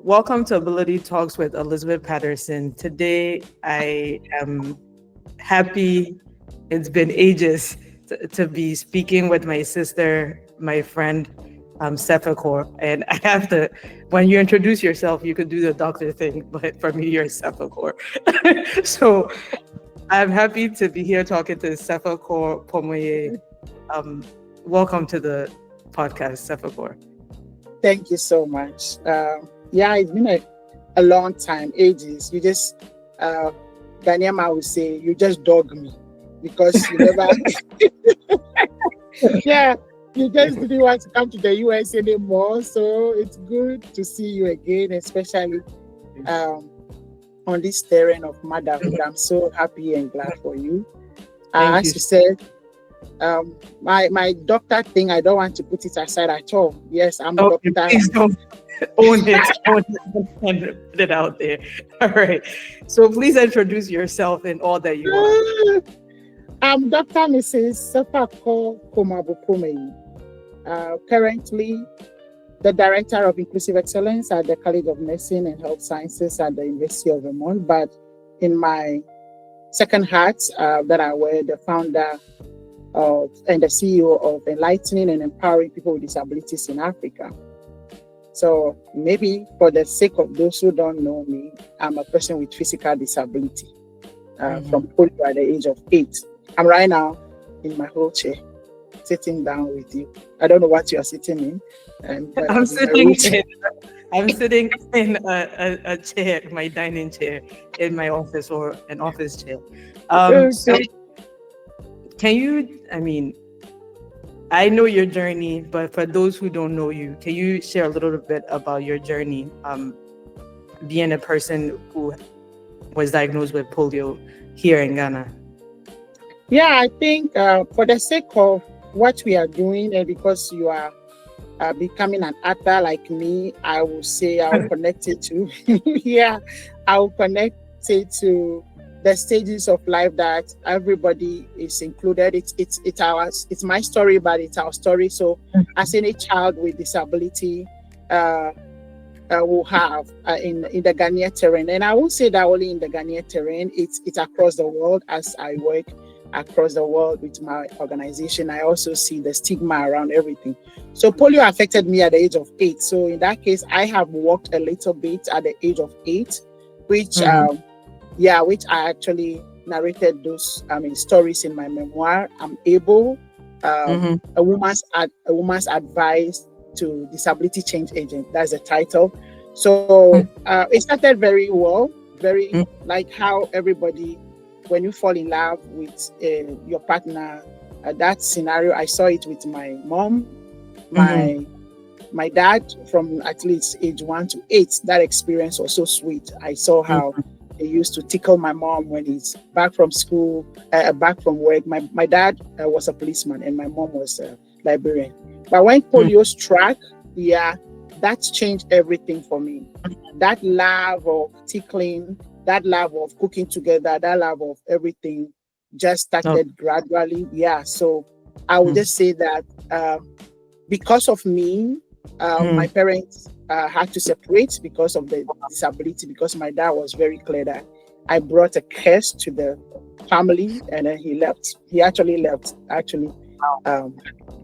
welcome to Ability Talks with Elizabeth Patterson. Today, I am happy. It's been ages to be speaking with my sister, my friend, Sefakor. And I have to, when you introduce yourself, you could do the doctor thing, but for me, you're Sefakor. So I'm happy to be here talking to Sefakor Pomoye. Welcome to the podcast, Sefakor. Thank you so much. It's been a long time, ages. You just, Ghanaian would say, you just dog me because you never, you just didn't want to come to the US anymore. So it's good to see you again, especially on this terrain of motherhood. I'm so happy and glad for you. As you said, my doctor thing, I don't want to put it aside at all. Yes, I'm a doctor. Please don't own it, and put it out there. All right. So please introduce yourself and all that you are. I'm Dr. Mrs. Sefakor Pomoye. Currently the Director of Inclusive Excellence at the College of Medicine and Health Sciences at the University of Vermont. But in my second hat that I wear, the founder and the CEO of Enlightening and Empowering People with Disabilities in Africa. So maybe for the sake of those who don't know me, I'm a person with physical disability from polio at the age of 8. I'm right now in my wheelchair, sitting down with you. I don't know what you are sitting in. I'm sitting in a chair, my dining chair in my office, or an office chair. So can you, I know your journey, but for those who don't know you, can you share a little bit about your journey being a person who was diagnosed with polio here in Ghana? Yeah, I think for the sake of what we are doing, and because you are becoming an actor like me, I will say I will connect it to, I will connect it to the stages of life that everybody is included. It's my story, but it's our story. So as any child with disability will have in the Ghanaian terrain, and I won't say that only in the Ghanaian terrain, it's across the world. As I work across the world with my organization, I also see the stigma around everything. So polio affected me at the age of 8. So in that case, I have walked a little bit at the age of 8, which which I actually narrated those stories in my memoir. I'm able, a woman's advice to disability change agent. That's the title. So it started very well, very like how everybody, when you fall in love with your partner, that scenario, I saw it with my mom, my dad from at least age 1 to 8. That experience was so sweet. I saw how they used to tickle my mom when he's back from school, back from work. My dad was a policeman and my mom was a librarian. But when polio struck, that changed everything for me. That love of tickling, that love of cooking together, that love of everything just started gradually. So I would just say that because of me, my parents had to separate because of the disability, because my dad was very clear that I brought a curse to the family, and then he left. He actually left.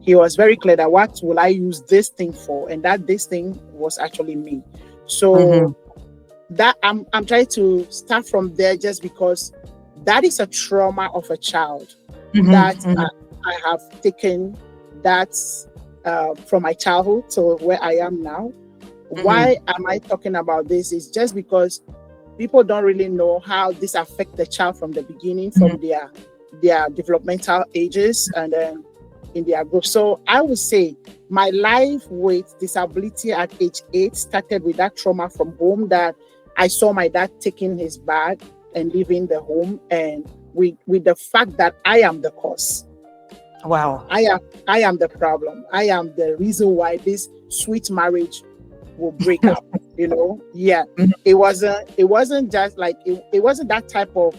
He was very clear that what will I use this thing for, and that this thing was actually me. So that I'm trying to start from there, just because that is a trauma of a child that I have taken that from my childhood to where I am now. Why am I talking about this? Is just because people don't really know how this affects the child from the beginning, from their developmental ages, and then in their growth. So I would say my life with disability at age 8 started with that trauma from home, that I saw my dad taking his bag and leaving the home, and with the fact that I am the cause. Wow. I am the problem. I am the reason why this sweet marriage will break up. It wasn't just like it wasn't that type of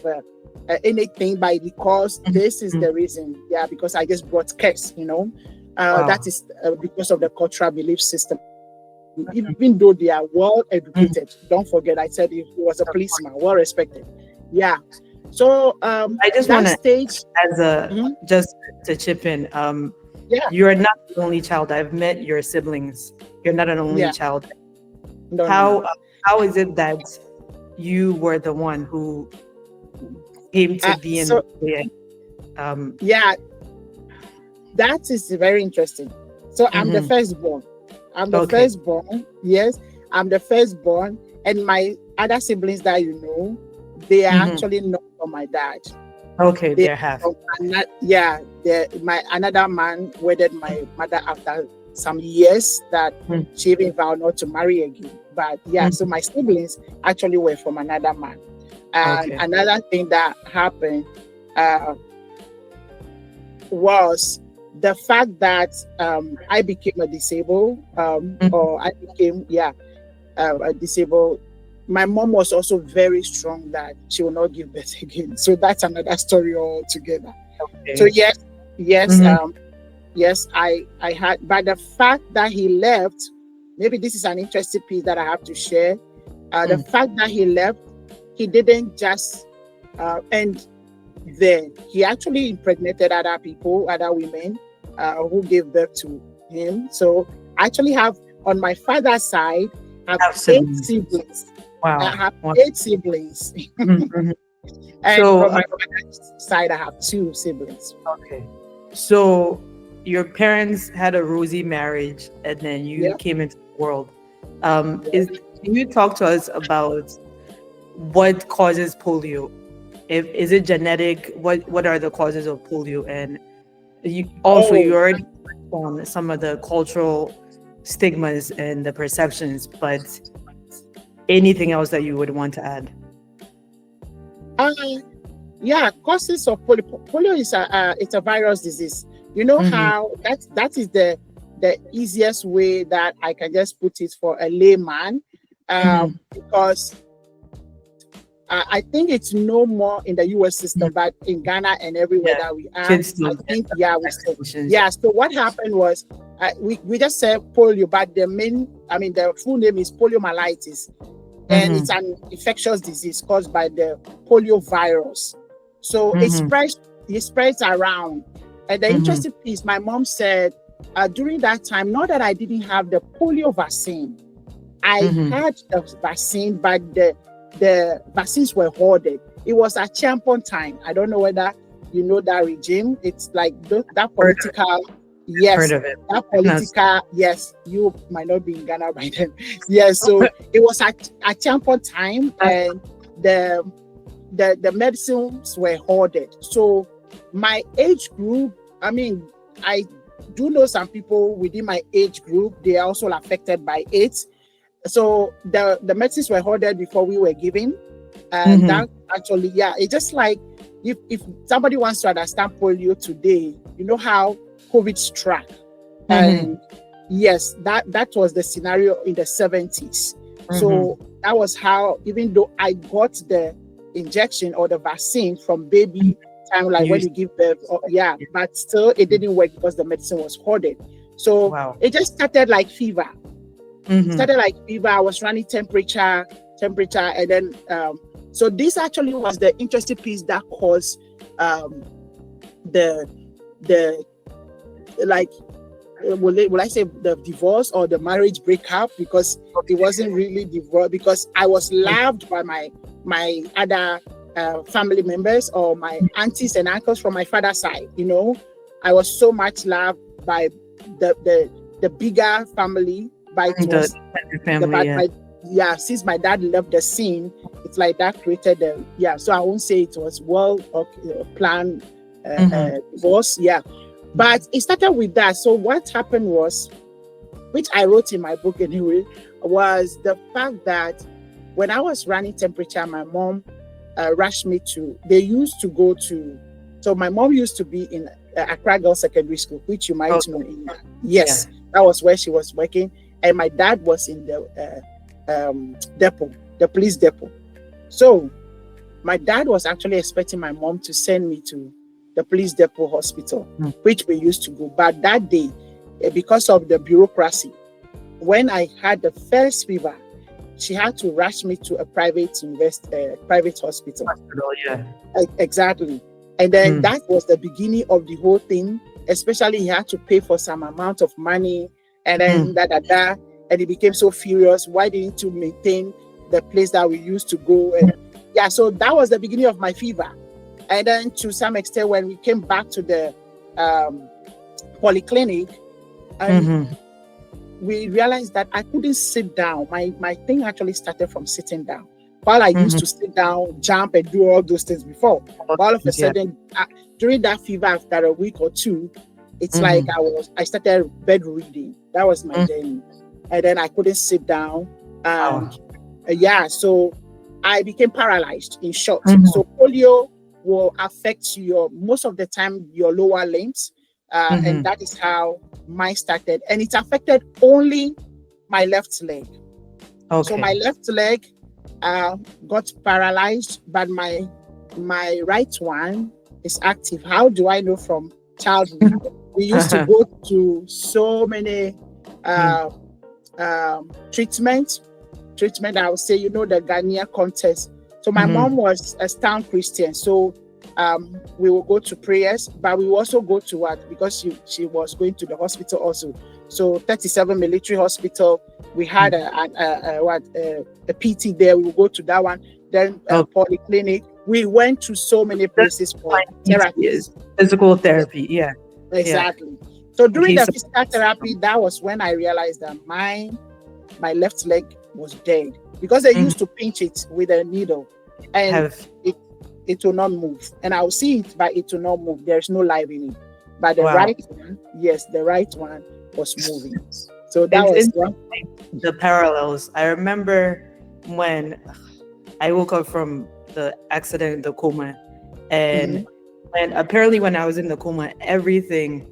anything, but because this is the reason. Because I just brought curse. That is because of the cultural belief system even though they are well Mhm. educated. Don't forget, I said he was a policeman, well respected. Yeah. So I just want that to, stage, as a, mhm, just to chip in, yeah, you're not the only child. I've met your siblings. You're not an only yeah, child. no, no, How no. uh, how is it that you were the one who came to be in So the family? Um, yeah, that is very interesting. So I'm the mhm. firstborn. I'm the Okay. firstborn. Yes, I'm the firstborn, and my other siblings that you know, they are Hmm. actually not from my dad. Okay, They they're half. from yeah, my another man wedded my mother after some years that she even vowed not to marry again. But yeah, so Mm-hmm. my siblings actually were from another man. And Okay. another thing that happened uh, was the fact that I became a disabled, Mhm. or I became, yeah, a disabled. My mom was also very strong that she will not give birth again. So that's another story altogether. So Okay. yes, yes, Hmm. yes, I had. But the fact that he left, maybe this is an interesting piece that I have to share. The fact that he left, he didn't just end there. He actually impregnated other people, other women who gave birth to him. So I actually have on my father's side, have Have eight siblings. siblings. I Wow. have Wow. 8 siblings, Mhm. and So, from my mother's side, I have 2 siblings. okay. So your parents had a rosy marriage, and then you Yeah, came into the world. yeah. Is Can you talk to us about what causes polio? If is it genetic? What are the causes of polio? And you Oh, already touched on some of the cultural stigmas and the perceptions, but anything else that you would want to add? uh, yeah. Causes of polio. Polio is it's a virus disease. You know Mm-hmm. how that is the easiest way that I can just put it for a layman, Mm-hmm. because I think it's no more in the US system, but in Ghana and everywhere Yeah, that we are, kids still I get think, the yeah, we still, vaccinations. yeah. So what happened was, we just said polio, but I mean, the full name is poliomyelitis, and it's Mm-hmm. an infectious disease caused by the polio virus. So Mm-hmm. it spreads around. And the Mm-hmm. interesting piece, my mom said, during that time, not that I didn't have the polio vaccine, I Mm-hmm. had the vaccine, but the vaccines were hoarded. It was a champion time. I don't know whether you know that regime. It's like that Heard of it. political, Heard yes, of it. that No. political, yes. You might not be in Ghana by then. Yes, so it was a champion time, and the the medicines were hoarded. So my age group, I mean, I do know some people within my age group, they are also affected by it. So the medicines were hoarded before we were given, and Mm-hmm. that actually, yeah, it's just like if somebody wants to understand polio today, you know how COVID struck, Mm-hmm. and yes, that was the scenario in the 70s. Mm-hmm. So that was how, even though I got the injection or the vaccine from baby time, like You. when you give birth, yeah, but still it didn't work because the medicine was hoarded. So Wow. it just started like fever. Mm-hmm. Started like fever. I was running temperature, and then so this actually was the interesting piece that caused the the like will I say the divorce or the marriage breakup, because it wasn't really divorce, because I was loved by my other family members or my aunties and uncles from my father's side. You know, I was so much loved by the bigger family, but it The was family, yeah. yeah, since my dad left the scene, it's like that created the, yeah. So I won't say it was well planned Mm-hmm. divorce, yeah, but it started with that. So what happened was, which I wrote in my book anyway, was the fact that when I was running temperature, my mom rushed me to. They used to go to. So my mom used to be in Accra Girls Secondary School, which you might know. Okay. Yeah. Yes, that was where she was working, and my dad was in the depot, the police depot. So my dad was actually expecting my mom to send me to the police depot hospital, Mm. which we used to go. But that day, because of the bureaucracy, when I had the first fever, she had to rush me to a private hospital. Hospital, yeah. Exactly. And then Mm, that was the beginning of the whole thing. Especially, he had to pay for some amount of money, and then mm, da. And he became so furious. Why didn't you maintain the place that we used to go? And yeah, so that was the beginning of my fever. And then to some extent, when we came back to the um, polyclinic, and mm-hmm, we realized that I couldn't sit down. My thing actually started from sitting down. While I used mm-hmm. to sit down, jump, and do all those things before, but all of a Yeah. sudden, during that fever, after a week or two, it's like Mm-hmm. I started bedridden. That was my Mm. journey, and then I couldn't sit down. And Wow. yeah, so I became paralyzed. In short, Mm-hmm, so polio will affect your most of the time your lower limbs, and mm-hmm. that is how mine started, and it affected only my left leg. So my Okay. left leg uh, got paralyzed, but my right one is active. How do I know? From childhood, we used to go to so many Mm, uh, treatment. I would say, the Ghanaian contest. So my mom mm-hmm. was a stand Christian, so we will go to prayers, but we will also go to what, because she was going to the hospital also. So 37 military hospital, we had a PT there. We will go to that one. Then Okay. polyclinic. We went to so many That's places for fine. PT therapies. is physical therapy. Yeah. Yeah. Exactly. So In during case the of physical therapy, that was when I realized that my left leg was dead, because they mhm, used to pinch it with a needle, and have it it will not move. And I'll see it, but it will not move. There's no life in it. But the wow. right one, yes, the right one was moving. So that It's was one. interesting the parallels. I remember when I woke up from the accident, the coma, and Mhm. when I was in the coma, everything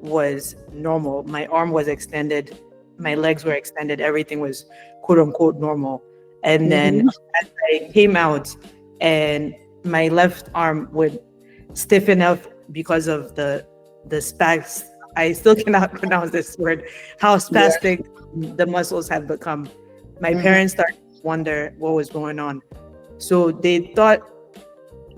was normal. My arm was extended, my legs were extended, everything was quote unquote normal. And then Mhm. as I came out, and my left arm would stiffen up because of the spas. I still cannot pronounce this word. How Yeah. spastic the muscles had become. My Mhm. parents started to wonder what was going on. So they thought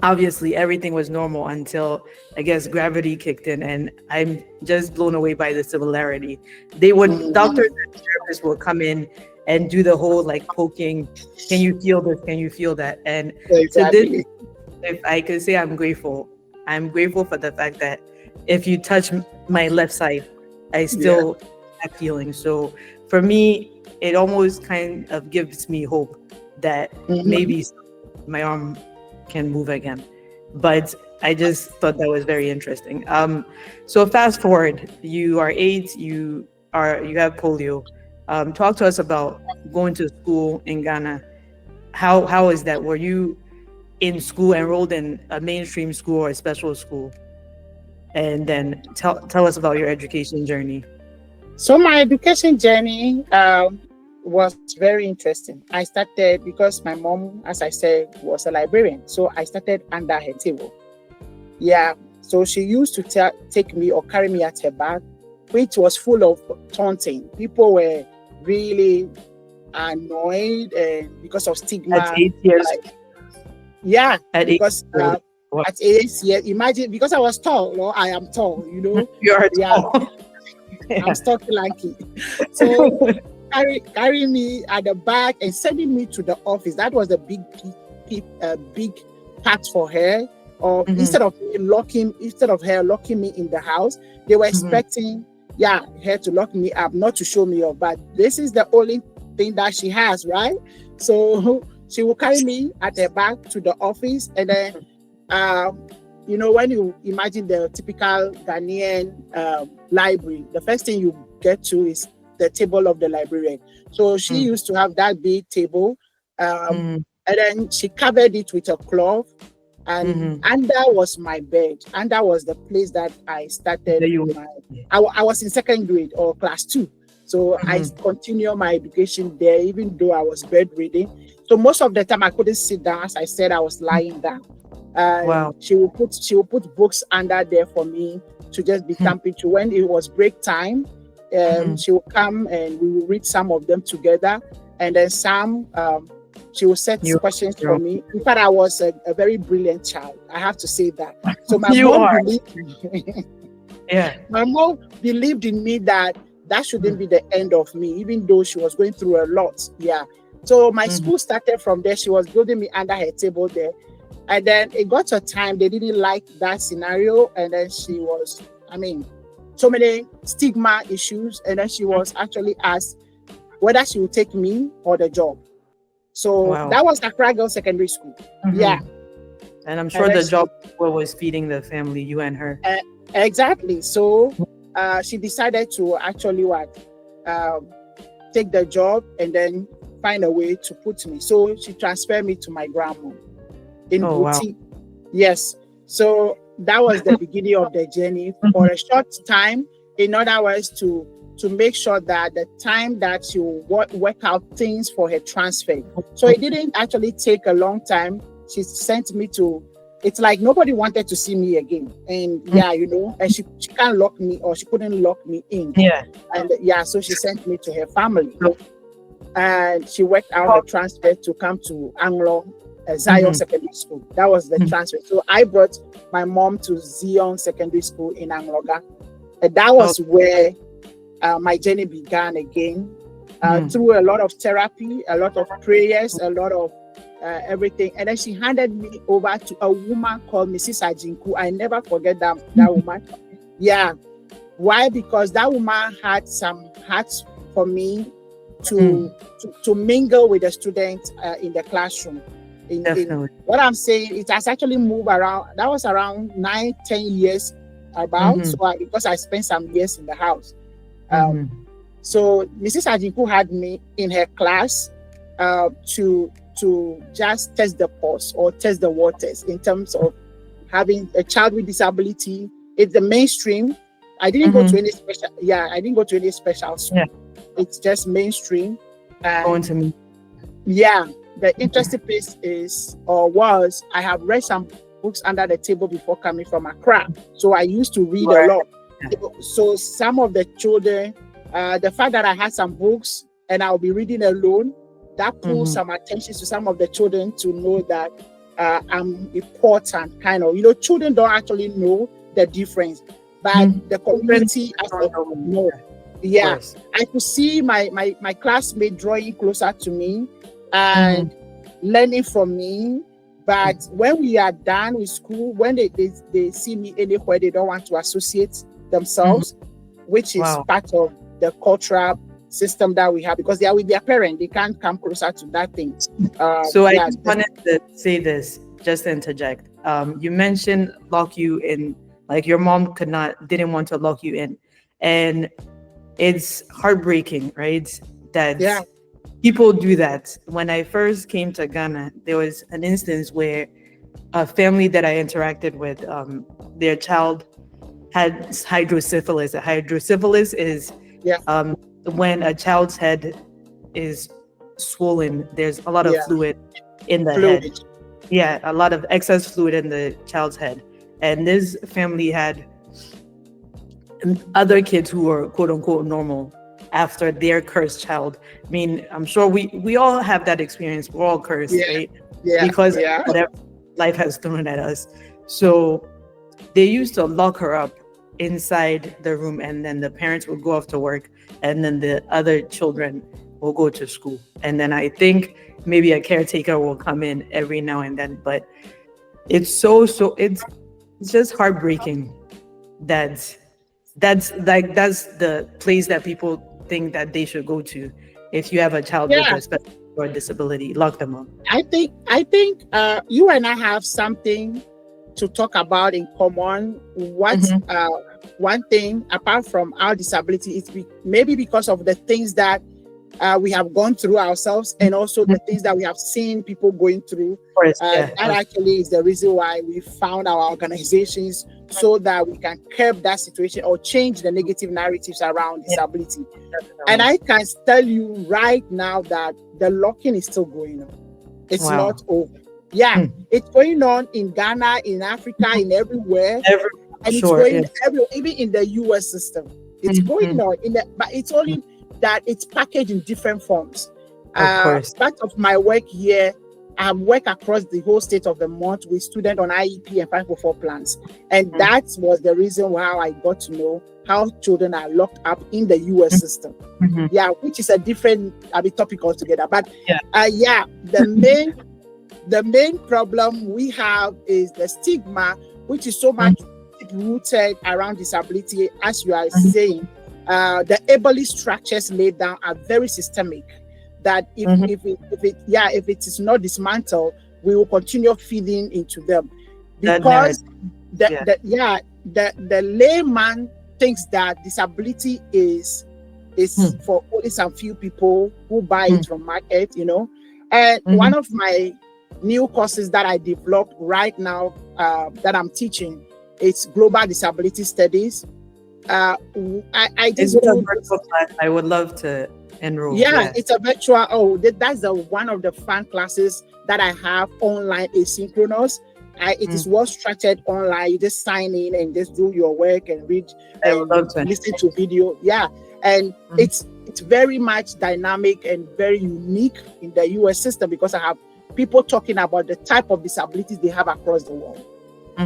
obviously everything was normal until I guess gravity kicked in, and I'm just blown away by the similarity. Doctors Mhm. and therapists will come in and do the whole like poking, can you feel this? Can you feel that? And to this, Exactly. if I could say I'm grateful for the fact that if you touch my left side, I Yeah. still have feeling. So for me, it almost kind of gives me hope that Mhm. maybe my arm can move again. But I just thought that was very interesting. So fast forward, you are eight, you have polio. Talk to us about going to school in Ghana. How is that? Were you in school, enrolled in a mainstream school or a special school? And then tell us about your education journey. So my education journey was very interesting. I started because my mom, as I said, was a librarian. So I started under her table. Yeah. So she used to take me or carry me at her back, which was full of taunting. People were really annoyed, and because of At stigma. 8 years, Like, yeah, at eight because years old, wow, at age, yeah, imagine, because I was tall, I am tall, you are yeah, tall. I'm Yeah. stocky lanky. So carry me at the back and sending me to the office. That was a big part for her. Or Mhm, instead of her locking me in the house, they were mhm, expecting, yeah, her to lock me up, not to show me off. But this is the only thing that she has, right? So she will carry me at her back to the office, and then um, when you imagine the typical Ghanaian library, the first thing you get to is the table of the librarian. So she mhm, used to have that big table, um, mhm, and then she covered it with a cloth. And mhm. under was my bed. Under was the place that I started There you my. I was in second grade or class two. So I mhm, continued my education there, even though I was bedridden. So most of the time I couldn't sit down. As I said, I was lying down. wow. She will put books under there for me to just be Mhm, thumping to. When it was break time, She will come and we will read some of them together, and then some she will set You, questions for you me. In fact, I was a very brilliant child. I have to say that. So my you mom are. believed me. Yeah. My mom believed in me that that shouldn't be the end of me, even though she was going through a lot. Yeah. So my Mhm. school started from there. She was building me under her table there. And then it got to a time they didn't like that scenario. And then she was, I mean, so many stigma issues. And then she was actually asked whether she would take me or the job. So Wow. that was Accra Girls Secondary School. Yeah. Mhm. And I'm And sure then the she, job was feeding the family, you and her. uh, exactly. So she decided to actually what? Um, take the job and then find a way to put me. So she transferred me to my grandma in Oh wow. boutique. Yes. So that was the beginning of the journey for a short time. In other words, to make sure that the time that she will work out things for her transfer. So it didn't actually take a long time. She sent me to. It's like nobody wanted to see me again, and yeah, and she can't lock me or she couldn't lock me in, Yeah. and yeah, so she sent me to her family, So, and she worked out her transfer to come to Anglo Zion mhm. Secondary School. That was the transfer. So I brought my mom to Zion Secondary School in Angloga. And that Oh, was where my journey began again. Through a lot of therapy, a lot of prayers, a lot of everything. And then she handed me over to a woman called Mrs. Ajinku. I never forget that woman. Yeah. Why? Because that woman had some hearts for me to mingle with the students in the classroom. In definitely. what I'm saying, it has actually moved around. That was around 9-10 years about. Mhm. So because I spent some years in the house. Um, Mhm. so Mrs. Ajinku had me in her class to just test the pulse or test the waters in terms of having a child with disability. It's the mainstream. I didn't go to Mhm. any special. Yeah, I didn't go to any special Yeah. school. It's just mainstream. Going And to me. yeah, the interesting piece is or was I have read some books under the table before coming from Accra. So I used to read a Right. lot. So some of the children, the fact that I had some books and I'll be reading alone, that pulls Mhm. some attention to some of the children to know that I'm important. Kind of, children don't actually know the difference, but Mhm. the Children community as don't a know me. know. Of Yeah, course. I could see my classmate drawing closer to me and Mhm. learning from me. But when we are done with school, when they see me anywhere, they don't want to associate Mhm. themselves, which is Wow. part of the cultural system that we have because they are with their parent. They can't come closer to that thing. So I Yeah, just wanted to say this, just to interject. You mentioned lock you in, like your mom didn't want to lock you in, and it's heartbreaking, right? That yeah, people do that. When I first came to Ghana, there was an instance where a family that I interacted with, their child had hydrocephalus. Hydrocephalus is yeah, um, when a child's head is swollen. There's a lot of yeah. fluid in the head. Fluid. Yeah, a lot of excess fluid in the child's head. And this family had other kids who were quote unquote normal after their cursed child. I mean, I'm sure we all have that experience. We're all cursed, Yeah, right? yeah, Because of yeah, whatever life has thrown at us. So they used to lock her up inside the room, and then the parents would go off to work, and then the other children will go to school. And then I think maybe a caretaker will come in every now and then. But it's it's just heartbreaking that that's the place that people think that they should go to if you have a child with yeah. a special or disability. Lock them up. I think you and I have something to talk about in common. What Mhm. one thing apart from our disability is maybe because of the things that we have gone through ourselves and also the things that we have seen people going through. Of course, yeah. That actually is the reason why we found our organizations so that we can curb that situation or change the negative narratives around Yeah, disability. And definitely. I can tell you right now that the locking is still going on. It's Wow. not over. Yeah, Hmm. it's going on in Ghana, in Africa, in everywhere, Every and it's sure, yeah. going even in the US system. It's going on but it's only that it's packaged in different forms. Of course. Part of my work here, I work across the whole state of Vermont with students on IEP and 504 plans. And that was the reason why I got to know how children are locked up in the US system. Yeah, which is a different topic altogether. But the main problem we have is the stigma, which is so much rooted around disability. As you are saying, the ableist structures laid down are very systemic. That if it is not dismantled, we will continue feeding into them, because the layman thinks that disability is for only some few people who buy it from market, you know. And one of my new courses that I developed right now that I'm teaching, it's global disability studies. I just a virtual class. I would love to enroll. Yeah, it's a virtual. That's one of the fun classes that I have online, asynchronous. It is well structured online. You just sign in and just do your work and read and listen to video. Yeah, and it's very much dynamic and very unique in the US system, because I have people talking about the type of disabilities they have across the world.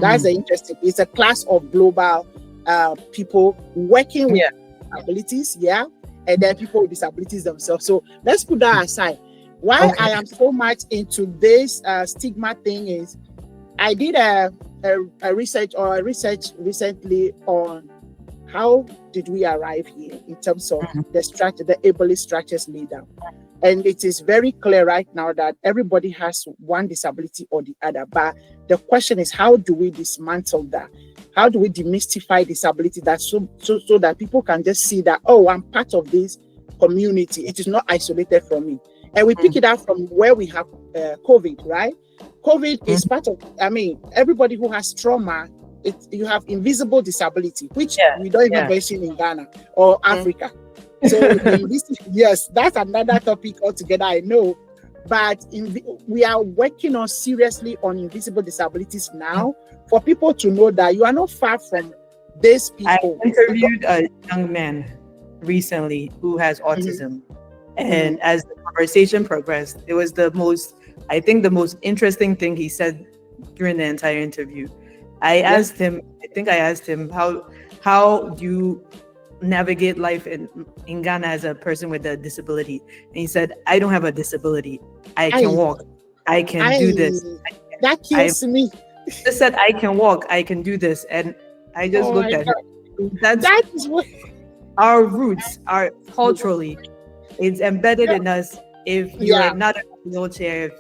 That's interesting. It's a class of global people working with disabilities, and then people with disabilities themselves. So let's put that aside. Why I am so much into this stigma thing is I did a research recently on how did we arrive here in terms of the structure, the ableist structures laid down. And it is very clear right now that everybody has one disability or the other. But the question is, how do we dismantle that? How do we demystify disability that so that people can just see that, oh, I'm part of this community. It is not isolated from me. And we pick it up from where we have COVID, right? COVID is part of, everybody who has trauma, you have invisible disability, which we don't even mention in Ghana or Africa. So yes, that's another topic altogether, I know. But we are working on seriously on invisible disabilities now, for people to know that you are not far from these people. I interviewed a young man recently who has autism. And as the conversation progressed, it was the most interesting thing he said during the entire interview. I asked him how do you navigate life in Ghana as a person with a disability? And he said, I don't have a disability. I can walk. I can do this. That kills me. He said, I can walk. I can do this. And I just looked at him. That is what our roots are culturally. It's embedded in us. If you're not in a wheelchair, if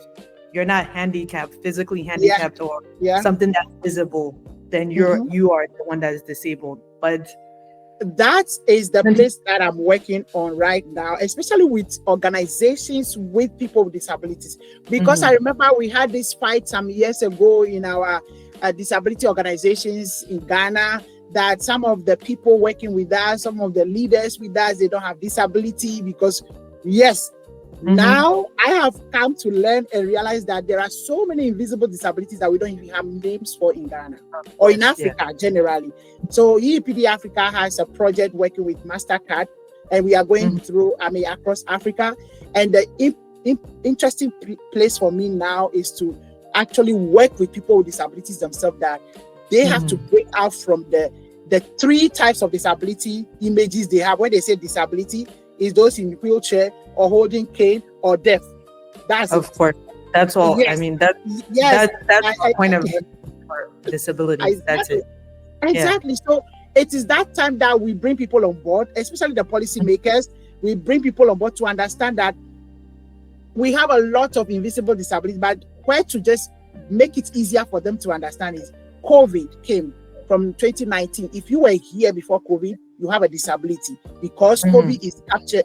you're not handicapped, physically handicapped, or something that's visible, then you are the one that is disabled. But that is the place that I'm working on right now, especially with organizations with people with disabilities. Because I remember we had this fight some years ago in our disability organizations in Ghana, that some of the people working with us, some of the leaders with us, they don't have disability because, now I have come to learn and realize that there are so many invisible disabilities that we don't even have names for in Ghana or in Africa generally. So EEPD Africa has a project working with MasterCard, and we are going through, across Africa. And the interesting place for me now is to actually work with people with disabilities themselves, that they have to break out from the three types of disability images they have. When they say disability, is those in wheelchair or holding cane or deaf. That's of course. That's all. Yes. That's the point of disabilities. That's it. Exactly. So it is that time that we bring people on board, especially the policymakers. We bring people on board to understand that we have a lot of invisible disabilities, but where to just make it easier for them to understand is COVID came from 2019. If you were here before COVID, you have a disability, because COVID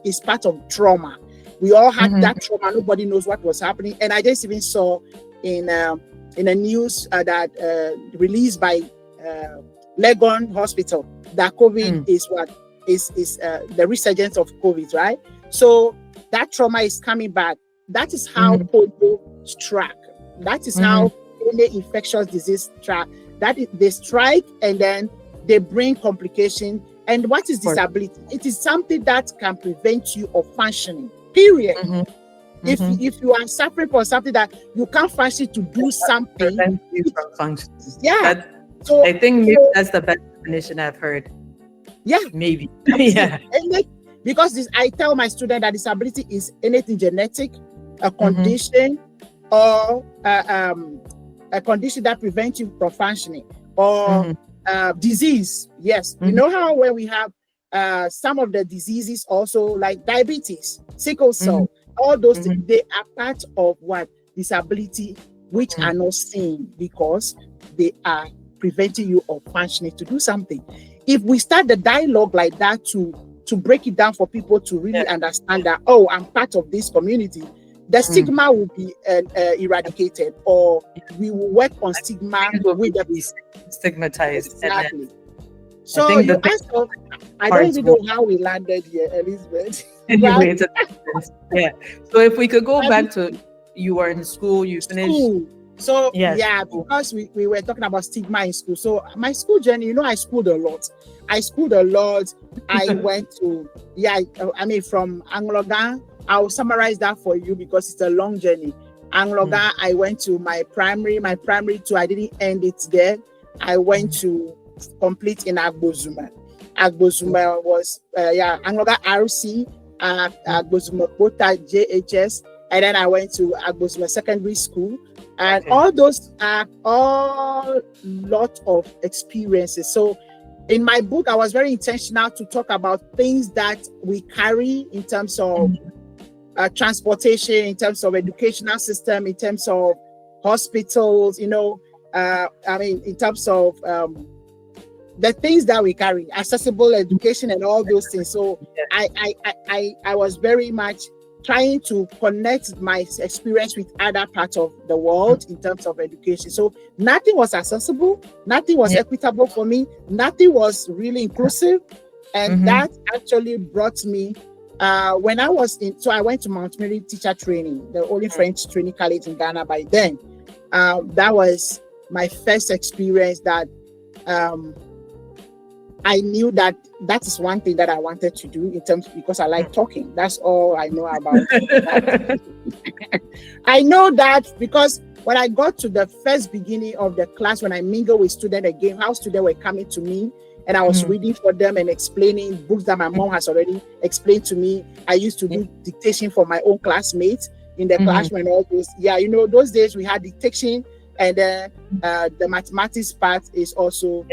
is part of trauma. We all had that trauma. Nobody knows what was happening. And I just even saw in a news that released by Legon Hospital that COVID is the resurgence of COVID, right? So that trauma is coming back. That is how polio struck. That is how any infectious disease struck. That is, they strike and then they bring complication. And what is Of course. disability? It is something that can prevent you of functioning. Period. Mhm. If Mhm. if you are suffering from something that you can't function to do something, Prevent you from functioning. yeah. That So I think maybe so that's the best definition I've heard. yeah, Maybe. that's it. Yeah. Because I tell my student that disability is anything genetic, a Mhm. condition, or a condition that prevents you from functioning, or Mhm. disease. Yes, you Mhm. know how when we have some of the diseases also like diabetes, sickle Mhm. cell, all those Mhm. they are part of what disability, which are Mhm. not seen because they are preventing you of functioning to do something. If we start the dialogue like that to break it down for people to Yeah. really understand that, oh, I'm part of this community, the Mhm. stigma will be eradicated, or we will work on stigma Things will with the be stigmatized, and then exactly. I So think the you thing asked of, I don't parts even know will how we landed here, Elizabeth, but anyway. It's a difference. Yeah. So if we could go back to you were in school, you finished. school. So Yes. yeah, School. because we were talking about stigma in school. So my school journey, I schooled a lot. I schooled a lot. I went to I mean from Anglogan. I'll summarize that for you because it's a long journey. Anglogan, I went to my primary two. I didn't end it there. I went to complete in Agbozuma. Agbozuma was Anglogan RC, Agbozuma Kota JHS, and then I went to Agbozuma Secondary School. And Okay. all those are all lot of experiences. So in my book, I was very intentional to talk about things that we carry in terms of transportation, in terms of educational system, in terms of hospitals, I mean, in terms of the things that we carry, accessible education and all those things. So Yeah. I was very much trying to connect my experience with other parts of the world in terms of education. So nothing was accessible, nothing was Yeah. equitable for me, nothing was really inclusive. And Mhm. that actually brought me when I was so I went to Mount Mary teacher training, the only French training college in Ghana by then. That was my first experience that I knew that that is one thing that I wanted to do in terms because I like talking. That's all I know about that. I know that because when I got to the first beginning of the class, when I mingled with students again, how students were coming to me and I was reading for them and explaining books that my mom has already explained to me. I used to do dictation for my own classmates in the classroom and all those. Yeah, those days we had dictation and then the mathematics part is also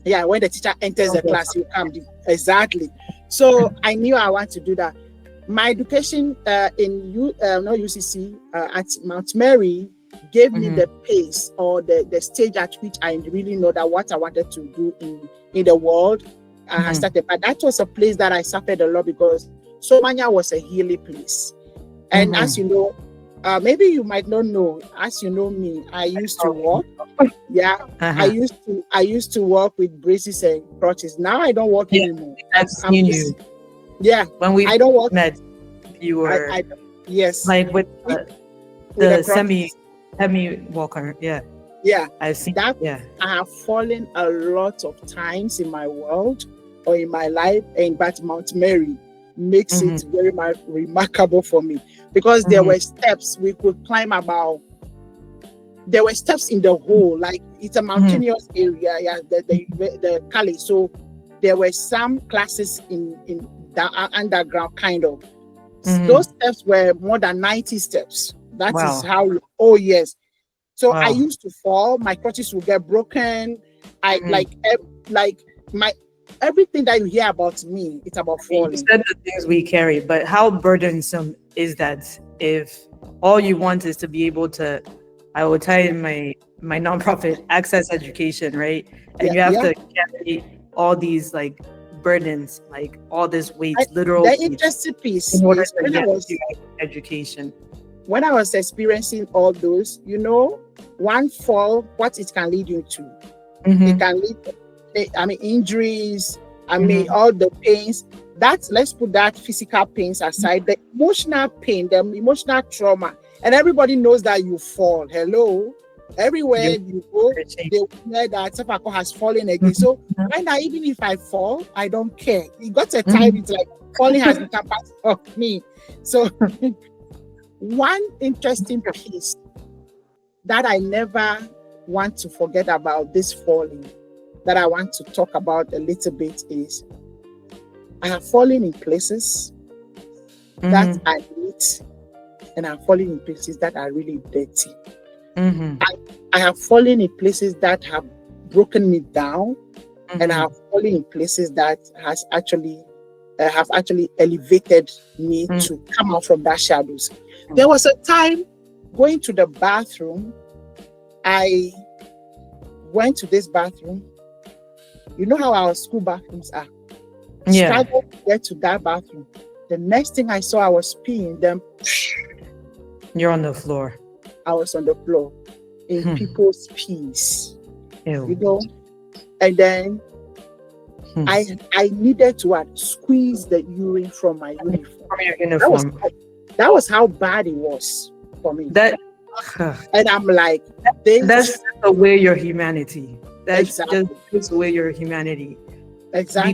when the teacher enters the class, you come. Exactly. So I knew I want to do that. My education not UCC, at Mount Mary gave me the pace or the stage at which I really know that what I wanted to do in the world has started. But that was a place that I suffered a lot because Somania was a healing place. And as you know, maybe you might not know, as you know me, I used to walk. Yeah, I used to work with braces and crutches. Now I don't work Yeah. anymore. I've I'm seen just you yeah. when we I don't work. met. You were I yes like with with, with the the semi crutches. walker. Yeah. Yeah, I've seen. that Yeah. I have fallen a lot of times in my world or in my life, and but Mount Mary makes it very remarkable for me because there were steps we could climb about. There were steps in the hole, like it's a mountainous area, yeah, the Cali. So there were some classes in the underground kind of. Those steps were more than 90 steps. That is Wow. how, oh yes. So I Wow. used to fall, my crutches would get broken. I like my everything that you hear about me, it's about You falling. said the things we carry, but how burdensome is that if all you want is to be able to, I will tell you my nonprofit access education, right? And Yeah, you have yeah. to carry all these like burdens, like all this weight, literal The weight, interesting piece in order is to get to education. when I was experiencing all those, one fall, what it can lead you to. It can lead, injuries, all the pains. Let's put that physical pains aside, the emotional pain, the emotional trauma. And everybody knows that you fall. Hello. Everywhere You you go, change. they will hear that Sefakor has fallen again. So right now, even if I fall, I don't care. It got a time, it's like falling has become part of me. So one interesting piece that I never want to forget about this falling, that I want to talk about a little bit, is I have fallen in places that are neat, and I'm falling in places that are really dirty. I have fallen in places that have broken me down, and I have fallen in places that have actually elevated me to come out from that shadows. There was a time going to the bathroom. I went to this bathroom. You know how our school bathrooms are. Yeah. Struggled to get to that bathroom. The next thing I saw, I was peeing. Then You're on the floor. I was on the floor in people's pees. Ew. You know, and then I needed to squeeze the urine from my uniform. From your uniform. That was how bad it was for me. That And I'm like, that's away your humanity. That's Exactly. just away your humanity. Exactly.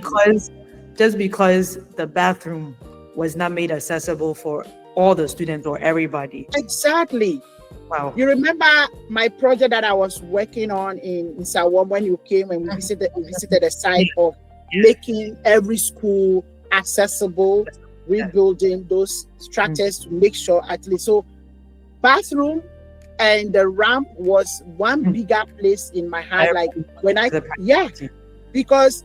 Because the bathroom was not made accessible for all the students or everybody. Exactly. Wow. You remember my project that I was working on in Sawam when you came and we visited the site of making every school accessible, rebuilding those structures to make sure at least. So bathroom and the ramp was one bigger place in my heart. Like when because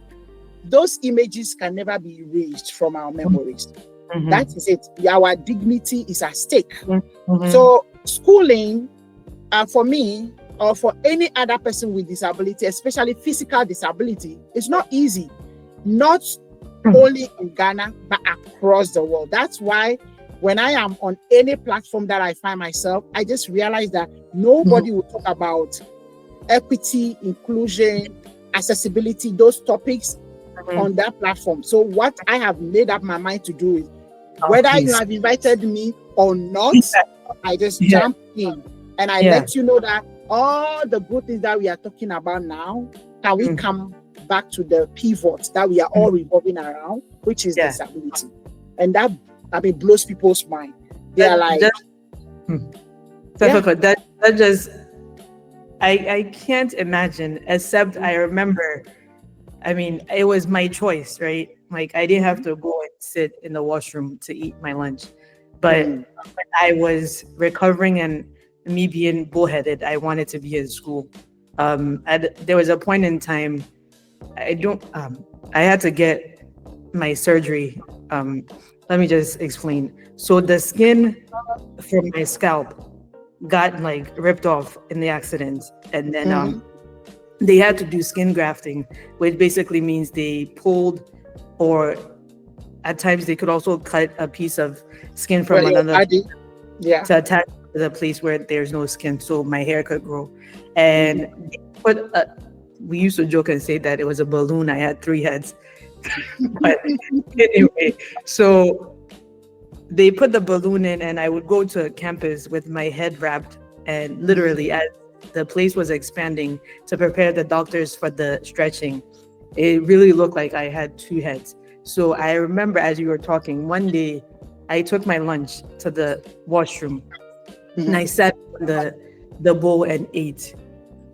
those images can never be erased from our memories. That is it. Our dignity is at stake. So schooling, for me, or for any other person with disability, especially physical disability, it's not easy. Not only in Ghana, but across the world. That's why when I am on any platform that I find myself, I just realize that nobody will talk about equity, inclusion, accessibility, those topics on that platform. So what I have made up my mind to do is, whether you have invited me or not, I just jump in and I let you know that all the good things that we are talking about now, can we come back to the pivots that we are all revolving around, which is disability. And that blows people's mind. They are like, that just I can't imagine, except I remember, I mean, it was my choice, right? Like I didn't have to go and sit in the washroom to eat my lunch. But when I was recovering and me being bullheaded, I wanted to be in school. There was a point in time I had to get my surgery. Let me just explain. So the skin from my scalp got like ripped off in the accident, and then they had to do skin grafting, which basically means they pulled, or at times they could also cut a piece of skin from another to attach to the place where there's no skin, so my hair could grow. And they put we used to joke and say that it was a balloon. I had 3 heads. But anyway, so they put the balloon in, and I would go to campus with my head wrapped, and literally as the place was expanding to prepare the doctors for the stretching, it really looked like I had 2 heads. So I remember, as you were talking, one day I took my lunch to the washroom and I sat on the bowl and ate,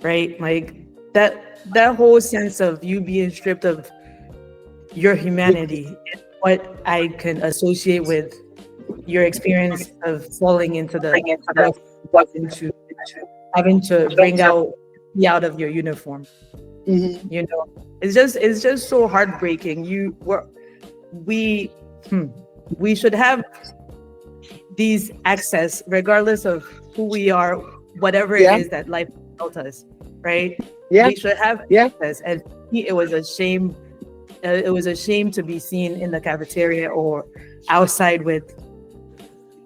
right? Like that whole sense of you being stripped of your humanity is what I can associate with your experience of falling into into having to bring out of your uniform. You know, it's just so heartbreaking. We should have these access regardless of who we are, whatever it is that life dealt us, right? We should have access. And it was a shame. It was a shame to be seen in the cafeteria or outside with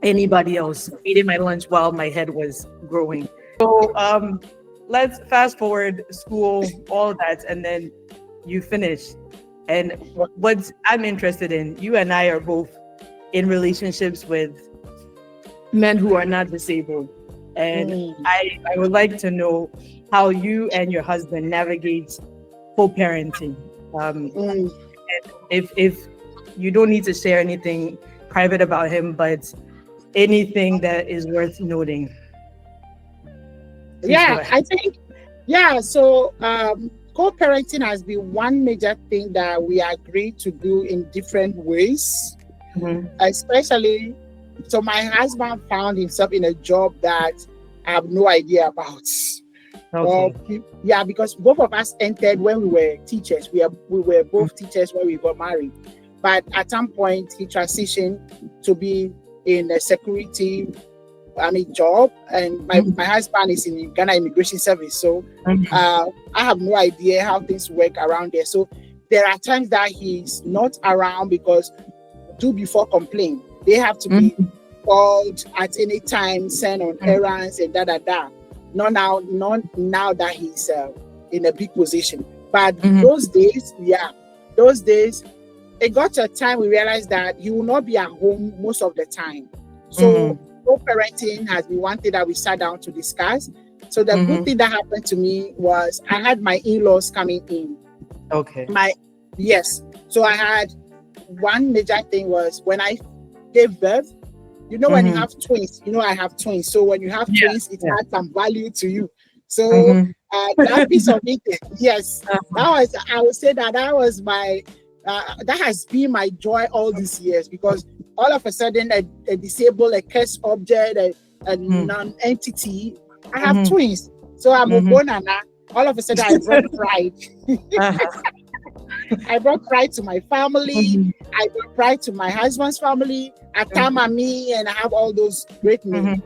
anybody else eating my lunch while my head was growing. So let's fast forward school, all that, and then you finish. And what I'm interested in, you and I are both in relationships with men who are not disabled. And Mm, I would like to know how you and your husband navigate co-parenting. mm. If you don't need to share anything private about him, but anything that is worth noting, please go Yeah, ahead. I think, yeah. So, co-parenting has been one major thing that we agree to do in different ways, Mhm. especially. So, my husband found himself in a job that I have no idea about. Okay. Yeah, because both of us entered when we were teachers. We were both teachers when we got married. But at some point, he transitioned to be in a security, job. And my, Mhm. my husband is in Ghana Immigration Service. So Mhm. I have no idea how things work around there. So there are times that he's not around because do before complain. They have to be Mhm. called at any time, sent on errands and da da da. Not now that he's in a big position. But Mhm. those days, yeah, those days, it got to a time we realized that he will not be at home most of the time. So Mhm. co-parenting has been one thing that we sat down to discuss. So the good Mhm. thing that happened to me was I had my in-laws coming in. Okay. My Yes. So I had one major thing was when I gave birth, when you Mhm. have twins, I have twins. So when you have Yeah. twins, it Yeah. has some value to you. So Mhm. that piece of it, yes, I would say that was that has been my joy all these years because all of a sudden a disabled, a cursed object, a Mhm. non-entity, I have Mhm. twins. So I'm a Mhm. bonana. All of a sudden I brought pride. Uh-huh. I brought pride to my family. Mhm. I brought pride to my husband's family. Atama me, and I have all those great names. Mhm.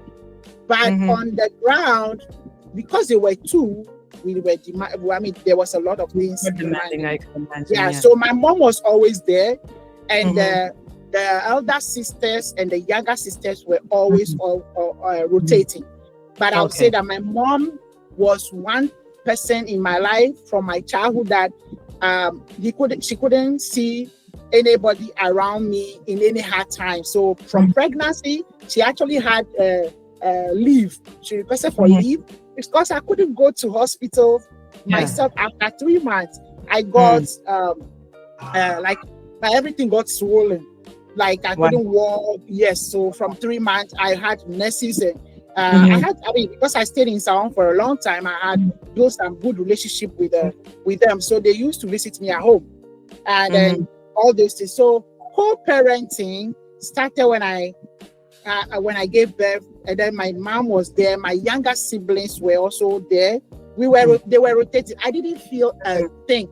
But Mhm. on the ground, because they were two, we were there was a lot of things More demanding, demanding. I can imagine. Yeah, Yeah. so my mom was always there, and Mhm. the elder sisters and the younger sisters were always Mhm. Mhm. rotating. But I would say Okay. that my mom was one person in my life from my childhood that she couldn't see anybody around me in any hard time. So from Mhm. pregnancy, she actually had leave. She requested for Mhm. leave because I couldn't go to hospital Yeah. myself. After 3 months, I got Mm. like my everything got swollen. Like I Wow. couldn't walk. Yes, so from 3 months, I had nurses and Mhm. because I stayed in Salon for a long time, I had built some good relationship with them. So they used to visit me at home and then Mhm. all those things. So co-parenting started when I gave birth, and then my mom was there. My younger siblings were also there. Mhm. They were rotating. I didn't feel a thing.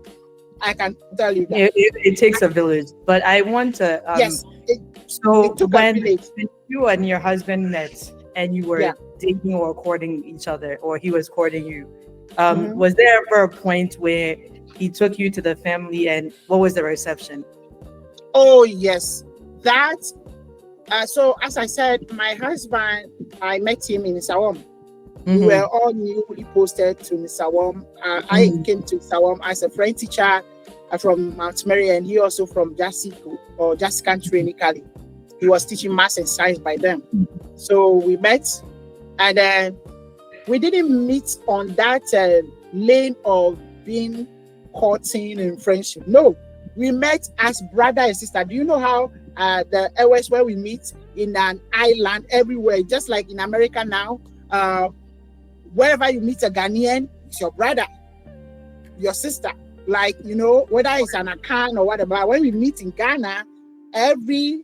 I can tell you that. It takes a village, but I want to Yes, so it took a village. when you and your husband met and you were Yeah. dating or courting each other, or he was courting you, Mhm. was there ever a point where he took you to the family, and what was the reception? Oh yes, that. So as I said, my husband, I met him in Sawam. We were Mm-hmm. all newly posted to Sawam. I Mm-hmm. came to Sawam as a French teacher from Mount Mary, and he also from Jasico or Jasican Training Cali. He was teaching maths and science by them. So we met, and then we didn't meet on that lane of being courting and friendship. No, we met as brother and sister. Do you know how the areas where we meet in an island everywhere, just like in America now? Wherever you meet a Ghanaian, it's your brother, your sister. Like, whether it's an Akan or whatever. When we meet in Ghana, every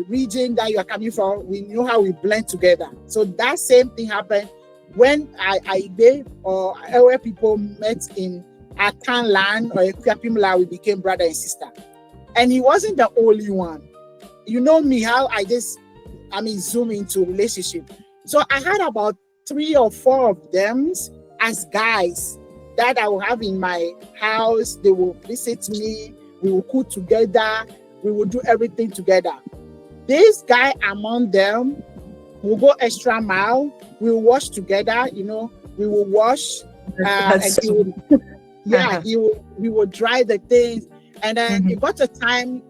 region that you are coming from, we know how we blend together. So that same thing happened when Aide or where people met in Akan land or Equiapim land, we became brother and sister. And he wasn't the only one. You know me, how zoom into relationship. So I had about 3 or 4 of them as guys that I will have in my house. They will visit me. We will cook together. We will do everything together. This guy among them will go extra mile. We will wash together. We will wash, and That's he would, yeah, uh-huh. we will dry the things. And then Mm-hmm. it got a time.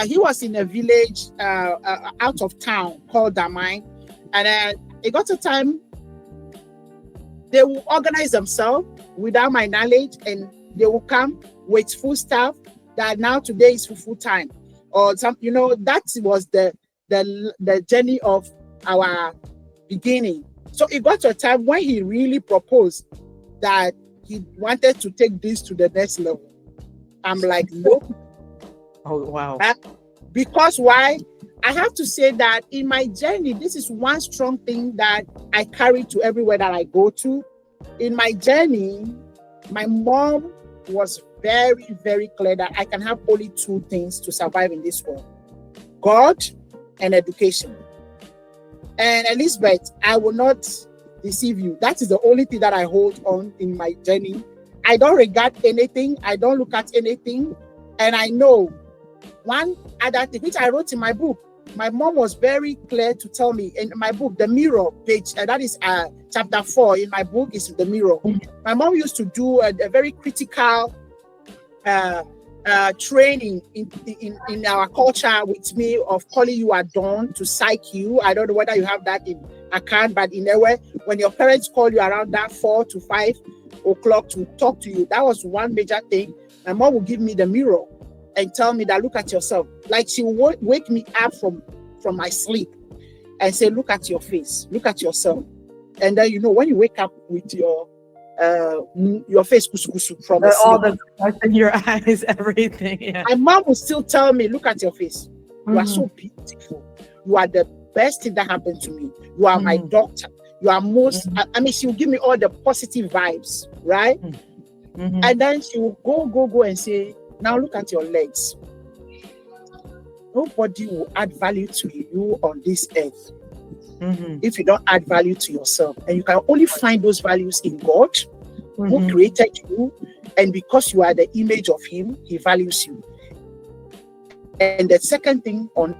He was in a village out of town called Damai, and then it got a time They will organize themselves without my knowledge, and they will come with full staff that now today is full time, or some, that was the journey of our beginning. So it got to a time when he really proposed that he wanted to take this to the next level. I'm like, nope. Oh, wow. Because why? I have to say that in my journey, this is one strong thing that I carry to everywhere that I go to. In my journey, my mom was very, very clear that I can have only two things to survive in this world: God and education. And Elizabeth, I will not deceive you. That is the only thing that I hold on in my journey. I don't regard anything. I don't look at anything. And I know one other thing, which I wrote in my book. My mom was very clear to tell me in my book, The Mirror page, that is chapter 4 in my book, is The Mirror. My mom used to do a very critical training in our culture with me of calling you at dawn to psych you. I don't know whether you have that in account, but in a way, when your parents call you around that 4 to 5 o'clock to talk to you, that was one major thing. My mom would give me the mirror and tell me that, look at yourself. Like, she would wake me up from my sleep and say, look at your face, look at yourself. And then, when you wake up with your face kusu from the all sleep, the colors in your eyes, everything. Yeah. my mom would still tell me, look at your face. You are so beautiful. You are the best thing that happened to me. You are my doctor. You are most, she will give me all the positive vibes, right? And then she will go and say, now look at your legs. Nobody will add value to you on this earth if you don't add value to yourself. And you can only find those values in God, who created you. And because you are the image of Him, He values you. And the second thing on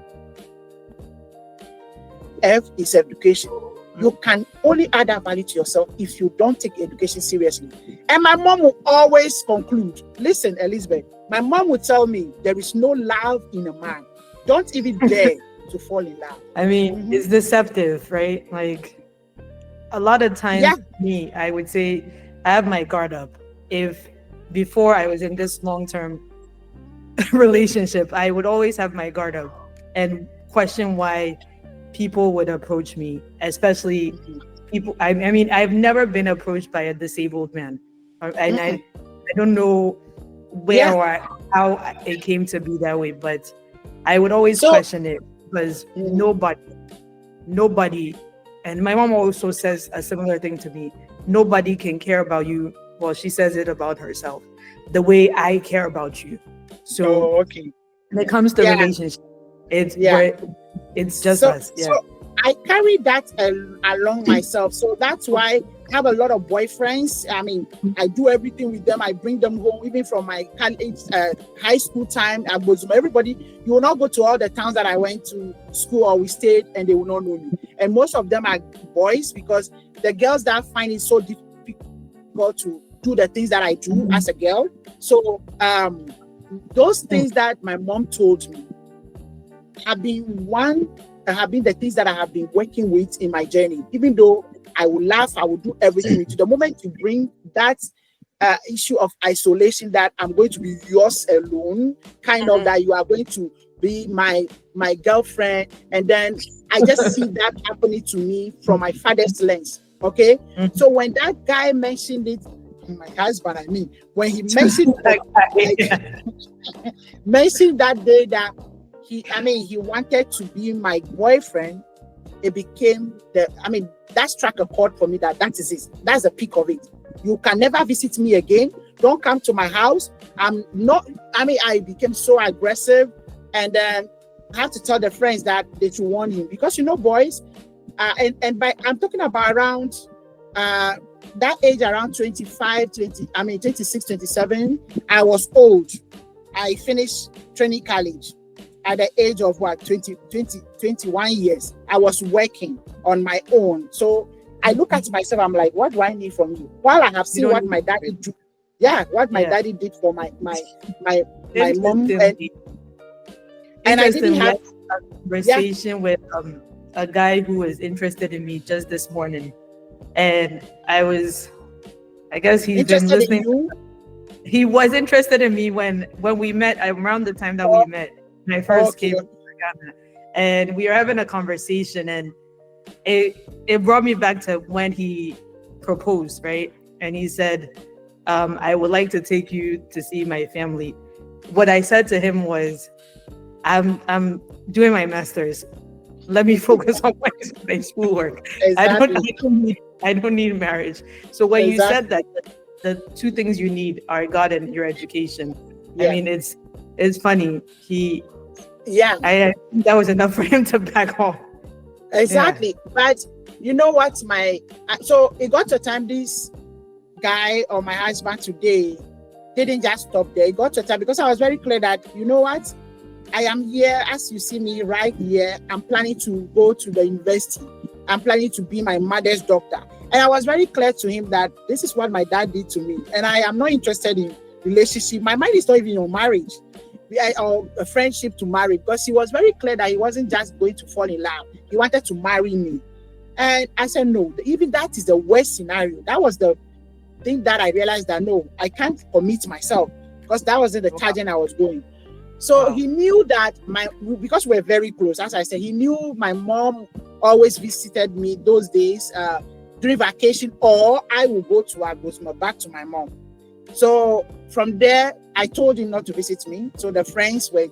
earth is education. You can only add that value to yourself if you don't take education seriously. And my mom will always conclude, listen, Elizabeth, my mom would tell me, there is no love in a man. Don't even dare to fall in love. I mean, it's deceptive, right? Like, a lot of times, me, I would say, I have my guard up. If before I was in this long-term relationship, I would always have my guard up and question why people would approach me, especially people. I mean, I've never been approached by a disabled man, and I don't know where or how it came to be that way, but I would always question it because nobody, and my mom also says a similar thing to me. Nobody can care about you. Well, she says it about herself, the way I care about you. So when it comes to relationship, it's just us. Yeah. So I carry that along myself. So that's why I have a lot of boyfriends. I mean, I do everything with them. I bring them home, even from my college, high school time. I was everybody. You will not go to all the towns that I went to school or we stayed, and they will not know me. And most of them are boys, because the girls that find it so difficult to do the things that I do as a girl. So those things that my mom told me have been the things that I have been working with in my journey. Even though I will laugh, I will do everything with you. The moment you bring that issue of isolation, that I'm going to be yours alone, kind of that you are going to be my girlfriend, and then I just see that happening to me from my father's lens. Okay, so when that guy mentioned it, my husband, I mean, when he mentioned mentioned that day that he wanted to be my boyfriend, it became that struck a chord for me. That is it. That's the peak of it. You can never visit me again. Don't come to my house. I became so aggressive, and then I had to tell the friends that they should warn him, because boys, I'm talking about around that age, around 26, 27, I was old. I finished training college at the age of 21 years. I was working on my own. So I look at myself, I'm like, what do I need from you? While I have seen what my daddy do. Yeah, what my daddy did for my mom. And I didn't have a conversation with a guy who was interested in me just this morning. and I guess he's been Interested in listening. you? He was interested in me when we met, around the time that we Oh, met when I first okay. came to Ghana, and we were having a conversation, and it brought me back to when he proposed, right? And he said, I would like to take you to see my family. What I said to him was, I'm doing my master's. Let me focus on my schoolwork. I don't Exactly. I don't need I don't need marriage. So when you said Exactly. that, the two things you need are God and your education. I Yeah. mean, it's funny. Yeah. I think that was enough for him to back off. Yeah. Exactly. But you know what? So it got to a time this guy or my husband today didn't just stop there. It got to a time because I was very clear that, you know what? I am here, as you see me right here. I'm planning to go to the university. I'm planning to be my mother's doctor. And I was very clear to him that this is what my dad did to me. And I am not interested in relationship. My mind is not even on marriage or a friendship to marry, because he was very clear that he wasn't just going to fall in love. He wanted to marry me. And I said, no, even that is the worst scenario. That was the thing that I realized that, no, I can't commit myself, because that wasn't the tangent I was going. So he knew that because we're very close, as I said, he knew my mom always visited me those days during vacation, or I will go to Agosmo, back to my mom. So from there, I told him not to visit me. So the friends were,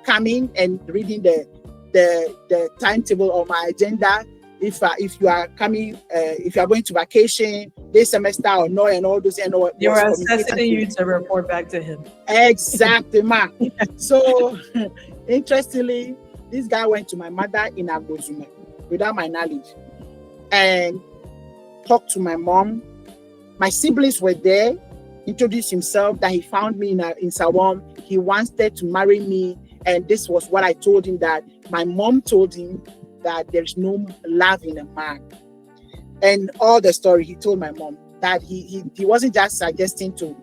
coming and reading the timetable or my agenda. If you are coming, if you are going to vacation this semester or no, and all those, and all. They were assessing you to report back to him. Exactly, ma. So interestingly, this guy went to my mother in Agbozume without my knowledge and talked to my mom. My siblings were there, introduced himself, that he found me in Sawam. He wanted to marry me. And this was what I told him, that my mom told him that there's no love in a man. And all the story, he told my mom that he wasn't just suggesting to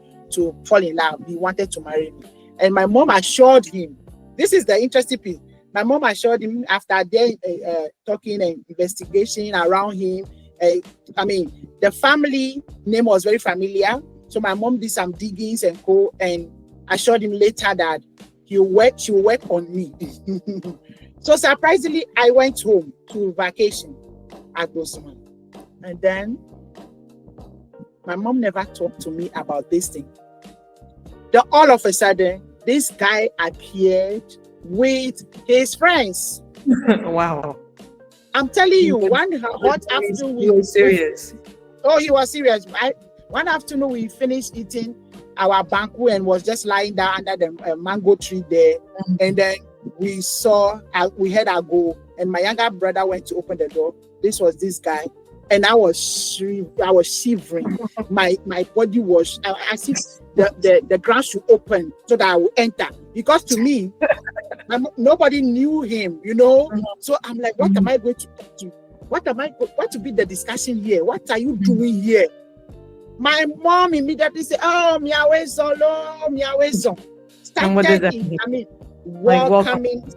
fall in love. He wanted to marry me. And my mom assured him, this is the interesting piece. My mom assured him after their talking and investigation around him. The family name was very familiar. So my mom did some diggings and assured him later that she will work on me. So surprisingly, I went home to vacation at Bosman. And then my mom never talked to me about this thing. Then all of a sudden, this guy appeared with his friends. Wow. I'm telling you, one hot afternoon. He was serious. Oh, he was serious. One afternoon, we finished eating our banku and was just lying down under the mango tree there. Mm-hmm. And then we heard our go, and my younger brother went to open the door. This was this guy. And I was shivering. My body was as if the ground should open so that I would enter. Because to me, nobody knew him, you know. Mm-hmm. So I'm like, what am I going to talk to? What to be the discussion here? What are you doing here? My mom immediately said, "Oh, miawe solo, miawe song." Started, welcoming.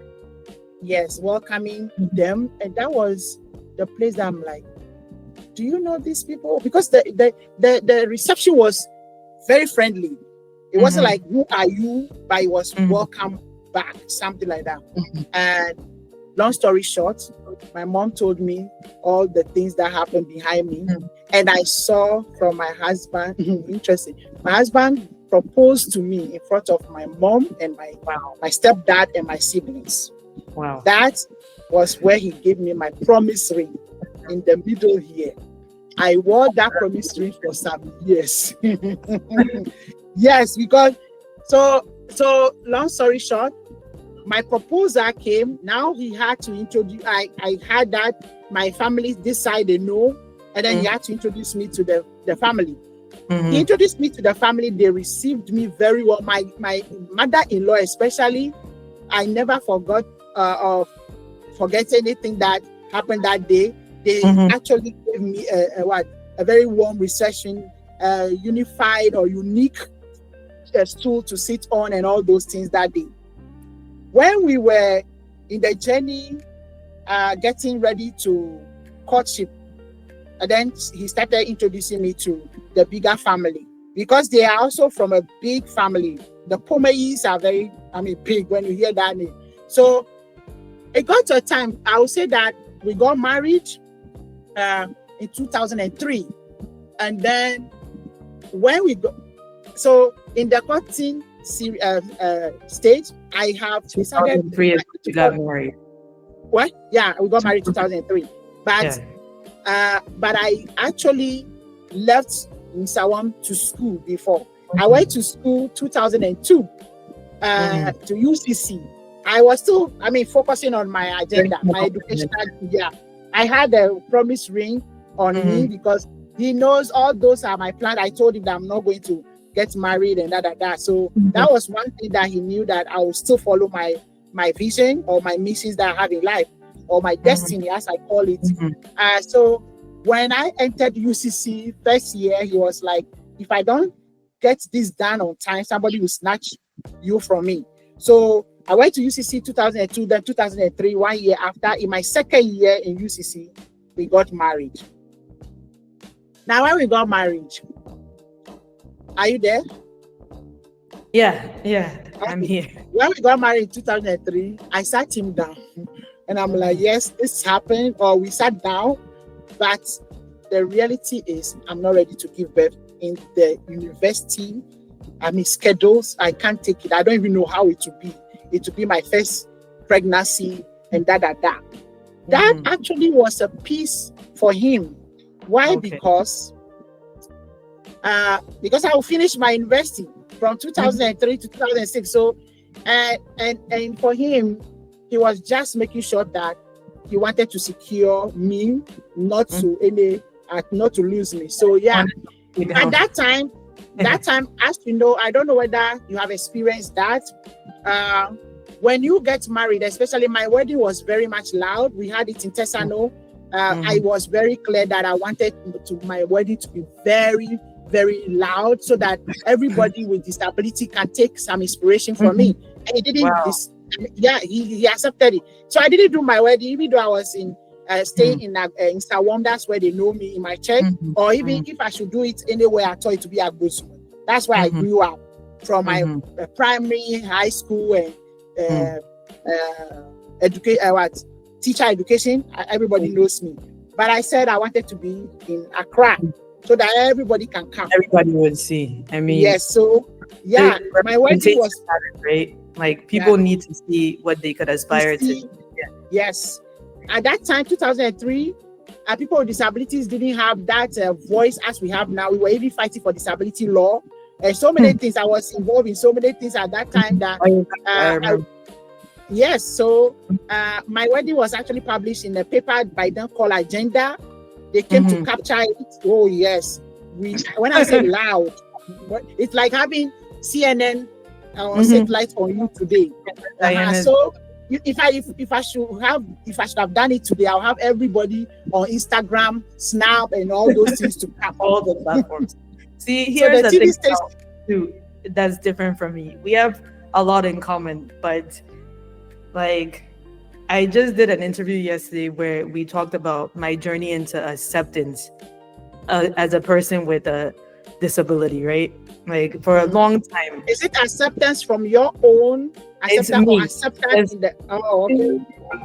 Yes, welcoming them, and that was the place that I'm like, do you know these people? Because the reception was very friendly. It wasn't like, who are you? But it was welcome back, something like that. And long story short, my mom told me all the things that happened behind me. And I saw from my husband, interesting, my husband proposed to me in front of my mom and my stepdad and my siblings. Wow. That was where he gave me my promise ring in the middle here. I wore that promise ring for some years. Yes, because so long story short, my proposal came. Now he had to introduce. I had that my family decided no, and then he had to introduce me to the family. He introduced me to the family. They received me very well. My mother-in-law especially, I never forgot or forget anything that happened that day. They actually gave me a very warm reception, unified or unique stool to sit on, and all those things that day. When we were in the journey, getting ready to courtship, And then he started introducing me to the bigger family because they are also from a big family. The Pomeis are very, big when you hear that name. So it got to a time, I would say that we got married in 2003. And then when we got, so in the courting stage, I have decided. 2003 you got married. What? Yeah, we got married 2003. But but I actually left Nsawam to school before. I went to school 2002 to UCC. I was still, focusing on my agenda, my educational. Yeah, I had a promise ring on me because he knows all those are my plans. I told him that I'm not going to get married and that. So that was one thing that he knew, that I would still follow my vision or my missions that I have in life, or my destiny, as I call it. So when I entered UCC first year, he was like, if I don't get this done on time, somebody will snatch you from me. So I went to UCC 2002, then 2003, 1 year after. In my second year in UCC, we got married. Now, when we got married, are you there? Yeah, okay. I'm here. When we got married in 2003, I sat him down and I'm like, yes, this happened, or we sat down, but the reality is I'm not ready to give birth in the university. Schedules, I can't take it. I don't even know how it will be. It will be my first pregnancy and that. That actually was a piece for him. Why? Okay. Because I will finish my university from 2003 to 2006. So, and for him, he was just making sure that he wanted to secure me, not to lose me. So yeah, at that time, as you know, I don't know whether you have experienced that. When you get married, especially my wedding was very much loud. We had it in Tesano. I was very clear that I wanted my wedding to be very, very loud so that everybody with disability can take some inspiration from me. And he didn't. He accepted it. So I didn't do my wedding, even though I was staying in Sawam. That's where they know me, in my church. Or even if I should do it anywhere, I thought it to be a good school. That's where I grew up, from my primary, high school, and teacher education. Everybody knows me. But I said I wanted to be in Accra so that everybody can come. Everybody would see. Yes. So yeah, my wedding was right. Like people need to see what they could aspire to. Yeah. Yes. At that time, 2003, people with disabilities didn't have that voice as we have now. We were even fighting for disability law and so many things. I was involved in so many things at that time that yes. So my wedding was actually published in a paper by them called Agenda. They came to capture it. Oh yes. When I say loud, it's like having CNN or satellite on you today. So if I should have done it today, I'll have everybody on Instagram, Snap, and all those things to cap all the platforms. See, here's the thing too, that's different from me. We have a lot in common, but like I just did an interview yesterday where we talked about my journey into acceptance as a person with a disability, right? Like for a long time. Is it acceptance from your own acceptance or acceptance in the okay.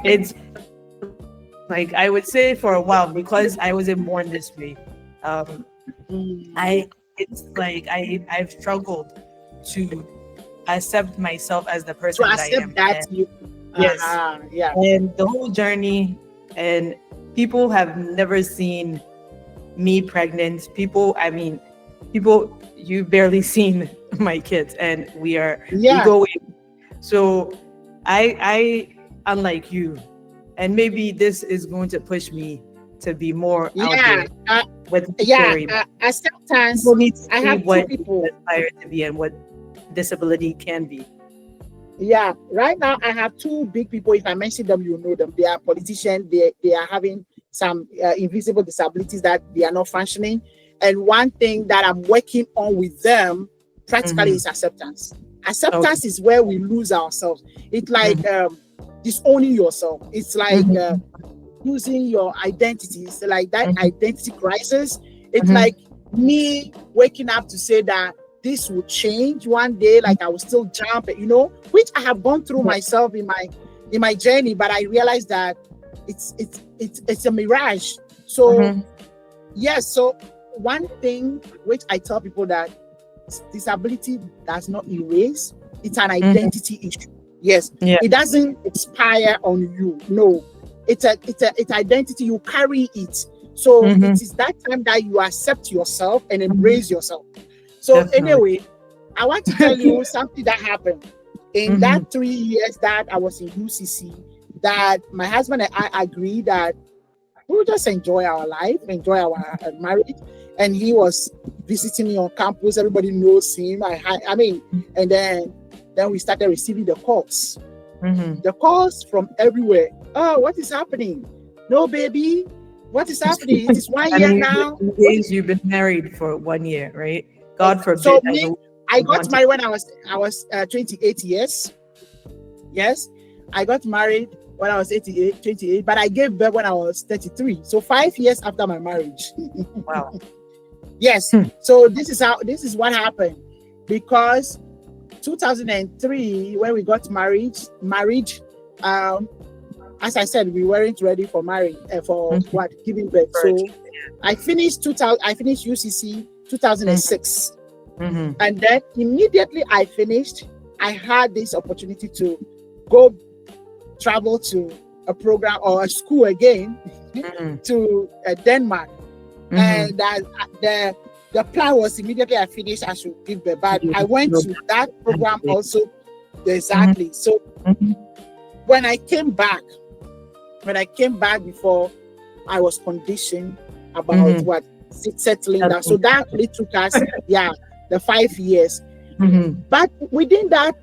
It's like I would say for a while, because I wasn't born this way. I've struggled to accept myself as the person that I am. Yes. And the whole journey, and people have never seen me pregnant. You've barely seen my kids, and we go in. So I unlike you, and maybe this is going to push me to be more out there with the story. Acceptance. I have what people aspire to be and what disability can be. Yeah, right now I have two big people. If I mention them, you know them. They are politicians. They are having some invisible disabilities that they are not functioning. And one thing that I'm working on with them practically is acceptance. Acceptance is where we lose ourselves. It's like disowning yourself. It's like losing your identities, like that Mhm. identity crisis. It's Mhm. like me waking up to say that this will change one day, like I will still jump, which I have gone through Yeah. myself in my journey, but I realized that it's a mirage. So Mhm. yes, so one thing which I tell people that disability does not erase, it's an Mhm. identity issue. Yes, Yeah. it doesn't expire on you. No, it's identity. You carry it. So Mhm. it is that time that you accept yourself and Mhm. embrace yourself. So Definitely. anyway, I want to tell you something that happened in Mhm. that 3 years that I was in UCC. That my husband and I agreed that we'll just enjoy our life, enjoy our marriage. And he was visiting me on campus. Everybody knows him. I mean, and then we started receiving Mhm. the calls from everywhere. Oh, what is happening? No, baby. What is happening? It is one And year you've now. been What is engaged, you've been married for 1 year, right? God so forbid. I me? know I you got wanted. married when I was 28 years. Yes, I got married when I was 28, but I gave birth when I was 33. So 5 years after my marriage. Wow. Yes. Hmm. So this is what happened because 2003 when we got married, um, as I said, we weren't ready for marriage for Mhm. what giving birth. Birth. So I finished 2000. I finished UCC 2006, Mhm. and then immediately I finished, I had this opportunity to go travel to a program or a school again Mhm. to Denmark. Mhm. And the plan was immediately I finished, I should give birth. But You I went go to that back and program say, also mhm. exactly. So Mhm. when I came back, before I was conditioned about Mhm. what settling down. So Settling that actually took us, the 5 years. down. Mhm. But within that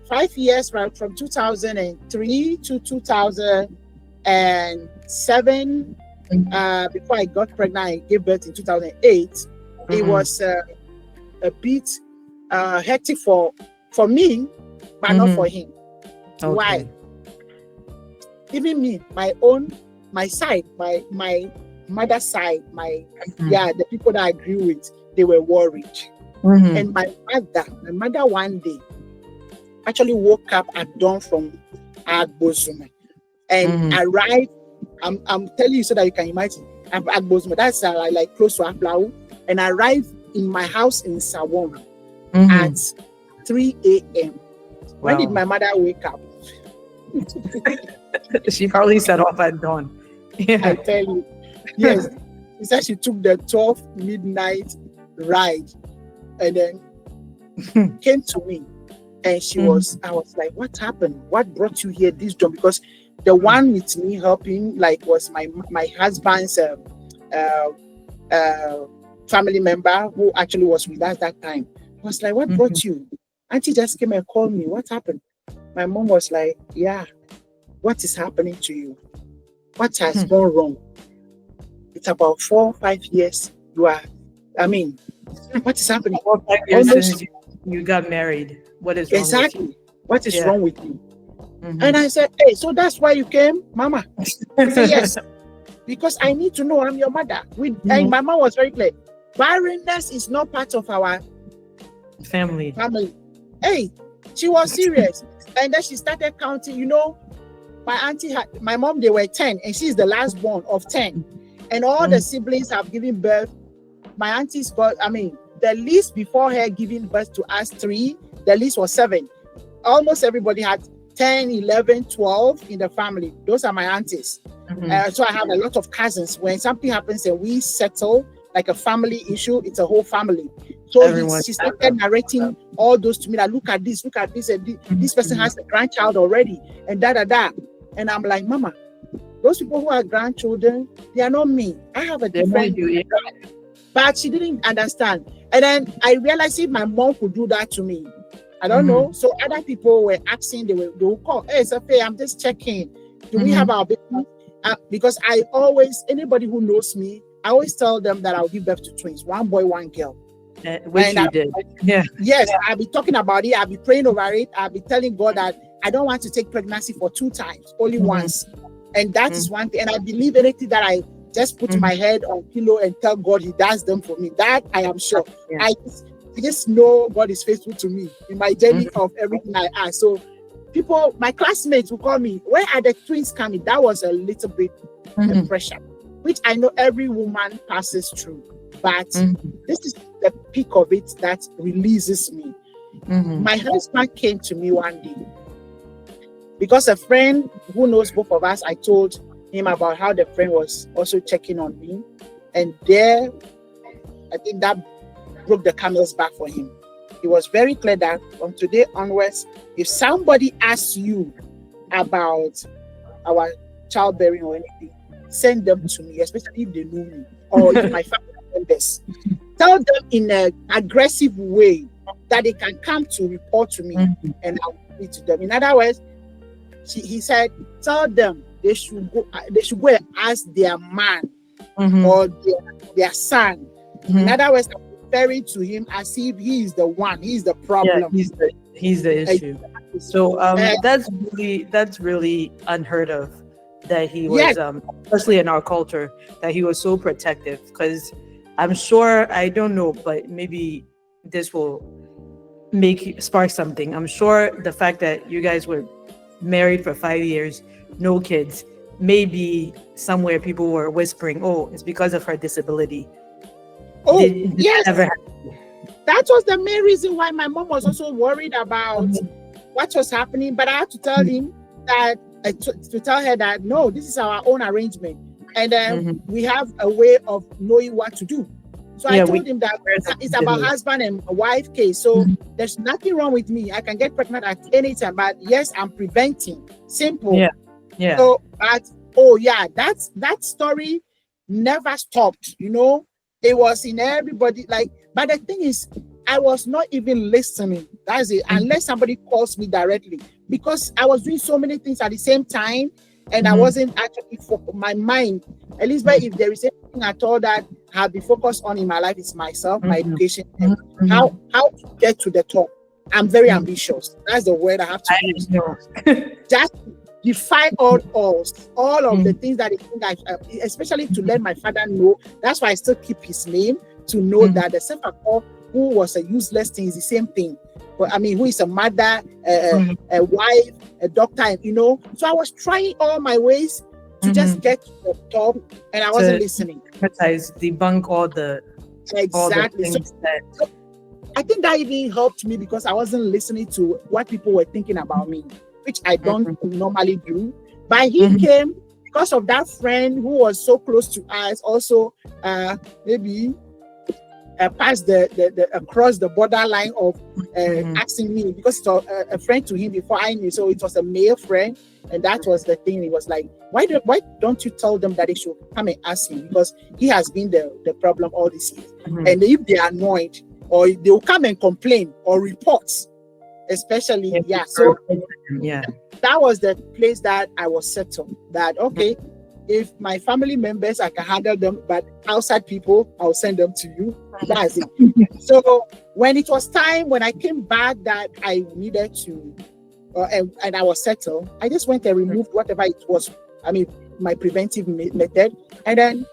5 years, right, from 2003 to 2007, Mhm. before I got pregnant, I gave birth in 2008. It Mhm. was a bit hectic for me, but not for Mhm. him. Why? Okay. Even me, my side, my mother's side, Mhm. the people that I grew with, they were worried. Mhm. And my mother one day actually woke up at dawn from Agbozuma and Mhm. arrived. I'm telling you so that you can imagine. Agbozuma, that's like close to Ablau, and arrived in my house in Sawon at Mhm. 3 a.m. When did Wow. my mother wake up? She probably set off at dawn. I Yeah. tell you, yes. She said she took the 12 midnight ride and then came to me. And Mhm. I was like, what happened? What brought you here this job? Because the one with me helping, like, was my husband's uh, uh, family member who actually was with us that time. I was like, what Mhm. brought you? Auntie just came and called me. What happened? My mom was like, yeah, what is happening to you? What has Mhm. gone wrong? It's about 4 or 5 years. I mean, what is happening? About 5 years Almost since you got married. What is wrong with you? exactly. What is Yeah. wrong with you? And Mhm. I said, hey, so that's why you came, Mama? He said, yes, because I need to know I'm your mother. And Mhm. my mom was very clear. Barrenness is not part of our Family. family. Hey, she was serious. And then she started counting. My mom, they were 10, and she's the last born of 10. And all the Mhm. siblings have given birth. My aunties the least before her giving birth to us three, the least was 7. Almost everybody had 10, 11, 12 in the family. Those are my aunties. Mhm. So I have a lot of cousins. When something happens and we settle, like a family issue, it's a whole family. So Everyone she stepped started up. narrating all those to me, like, look at this, and this person Mhm. has a grandchild already, and da. And I'm like, Mama, those people who are grandchildren, they are not me. I have a They know different, you. Yeah. but she didn't understand. And then I realized if my mom could do that to me, I don't know. Mhm. So other people were asking, they will call, hey, Sophie, I'm just checking. Do we have Mhm. our baby? Because anybody who knows me, I always tell them that I'll give birth to twins, one boy, one girl. Which And you did. Yeah. yes, I'll be talking about it. I'll be praying over it. I'll be telling God that I don't want to take pregnancy for 2 times, only Mhm. once. And that is one thing. And I believe anything that I just put my head on pillow and tell God he does them for me. That I am sure. Yeah. I just know God is faithful to me in my journey of everything I ask. So people, my classmates will call me, where are the twins coming? That was a little bit of pressure, which I know every woman passes through. But this is the peak of it that releases me. My husband came to me one day because a friend who knows both of us, I told him about how the friend was also checking on me. And there, I think that broke the camel's back for him. He was very clear that from today onwards, if somebody asks you about our childbearing or anything, send them to me, especially if they know me or if my family members. Tell them in an aggressive way that they can come to report to me and I'll speak to them. In other words, he said, tell them they should go and ask their man or their son. In other words, I'm referring to him as if he is the one, he is the problem. Yeah, he's the issue. So that's really unheard of that he was especially in our culture, that he was so protective, because I'm sure, I don't know, but maybe this will spark something. I'm sure the fact that you guys were married for 5 years, no kids, maybe somewhere people were whispering, oh, it's because of her disability. Oh, yes. That was the main reason why my mom was also worried about what was happening. But I had to tell him that, to tell her that, no, this is our own arrangement. And then we have a way of knowing what to do. So I told him that it's about husband and wife case. So there's nothing wrong with me. I can get pregnant at any time. But yes, I'm preventing. Simple. Yeah. So, but, that story never stopped, It was in everybody, but the thing is, I was not even listening. That's it, unless somebody calls me directly, because I was doing so many things at the same time, and I wasn't actually my mind. Elizabeth, if there is anything at all that I have been focused on in my life, it's myself, my education, and how to get to the top. I'm very ambitious. That's the word I have to use. Just defy all of the things that I think especially to let my father know. That's why I still keep his name, to know that the Sefakor, who was a useless thing, is the same thing. But I mean, who is a mother, a wife, a doctor, So I was trying all my ways to just get to the top, and I wasn't listening. Debunk all the exactly. So I think that even helped me, because I wasn't listening to what people were thinking about me, which I don't normally do. But he came because of that friend who was so close to us, also maybe passed across the borderline of asking me, because it's a friend to him before I knew. So it was a male friend, and that was the thing. He was like, why don't you tell them that they should come and ask him, because he has been the problem all these years. And if they are annoyed, or they will come and complain or report, especially so that was the place that I was settled, that okay, if my family members, I can handle them, but outside people, I'll send them to you. That's it. So when it was time, when I came back that I needed to and I was settled, I just went and removed whatever it was, my preventive method, and then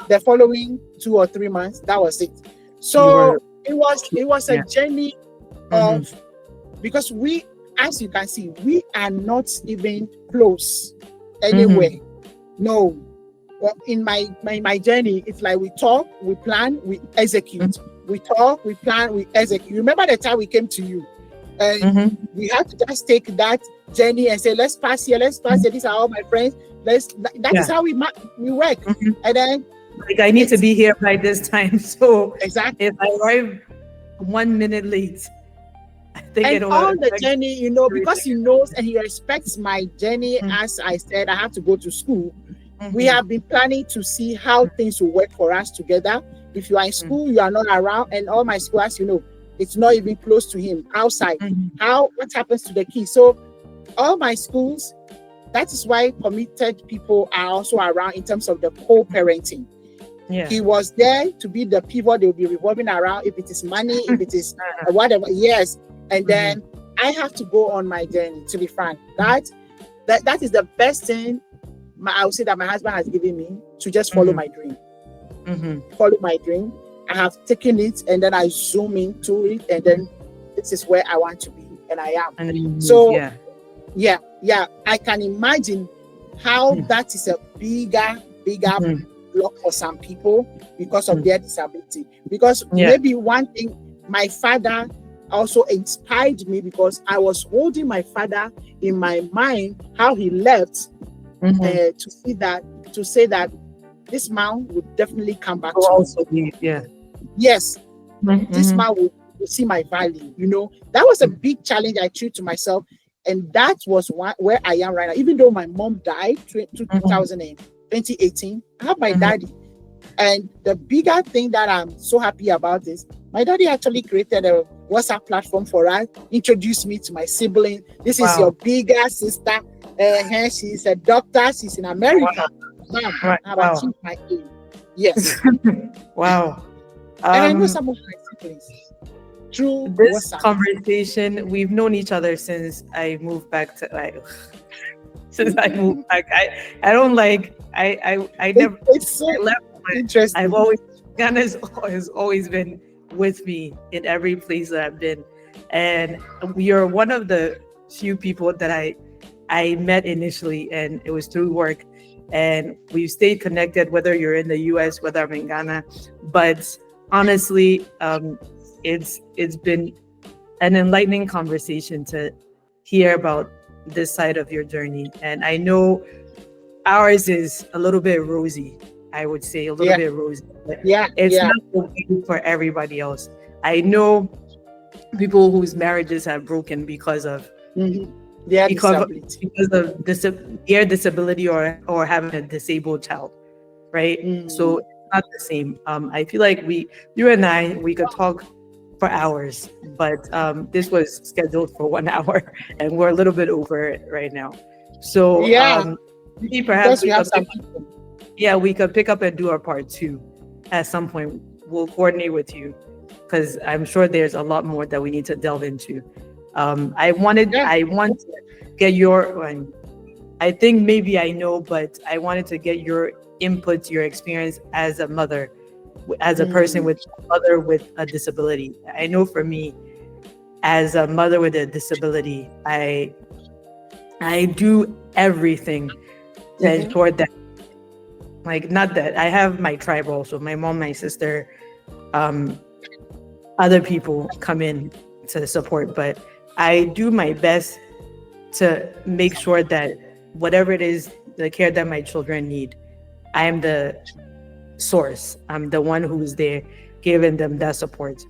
the following 2 or 3 months, that was it. So it was a journey of, because we, as you can see, we are not even close anywhere. No. Well, in my journey, it's like we talk, we plan, we execute. We talk, we plan, we execute. Remember the time we came to you, and we had to just take that journey and say, let's pass here, let's pass here. These are all my friends. That is how we work. And then, like, I need to be here by this time. So exactly, if I arrive 1 minute late, I think and all the journey, because he knows and he respects my journey. As I said, I have to go to school. We have been planning to see how things will work for us together. If you are in school, you are not around, and all my school, as you know, it's not even close to him outside. What happens to the kids? So all my schools, that is why committed people are also around in terms of the co-parenting. He was there to be the pivot they will be revolving around, if it is money, if it is whatever. Yes. And then I have to go on my journey, to be frank. That is the best thing I would say that my husband has given me to just follow my dream. Mm-hmm. Follow my dream. I have taken it and then I zoom into it, and then this is where I want to be, and I am. And then you move, So yeah. I can imagine how that is a bigger block for some people because of their disability. Because maybe one thing, my father also inspired me, because I was holding my father in my mind, how he left, to say that this man would definitely come back to also me. be, Yes, this man will see my value. You know, that was a big challenge I threw to myself, and that was where I am right now. Even though my mom died 2018, I have my daddy. And the bigger thing that I'm so happy about is my daddy actually created a WhatsApp platform for us, introduced me to my sibling. This is your bigger sister. She's a doctor. She's in America. Mom, I've achieved my aim. Yes. Wow. And I know some of my siblings through this WhatsApp. Conversation, we've known each other since I moved back to since I moved back. I don't like I never It's so left. Interesting. I've always, Ghana has always been with me in every place that I've been, and we are one of the few people that I met initially, and it was through work, and we've stayed connected, whether you're in the US, whether I'm in Ghana. But honestly, it's been an enlightening conversation to hear about this side of your journey, and I know ours is a little bit rosy. I would say a little bit rosy. But it's not the way for everybody else. I know people whose marriages have broken because of their disability or having a disabled child, right? So it's not the same. I feel like you and I, we could talk for hours, but this was scheduled for 1 hour, and we're a little bit over it right now. So maybe perhaps we have some. Yeah, we could pick up and do our part 2 at some point. We'll coordinate with you, because I'm sure there's a lot more that we need to delve into. I want to get your, I think maybe I know, but I wanted to get your input, your experience as a mother, as a person with a disability. I know for me, as a mother with a disability, I do everything to ensure that, like, not that I have my tribe also, my mom, my sister, other people come in to support, but I do my best to make sure that whatever it is, the care that my children need, I am the source. I'm the one who's there giving them that support,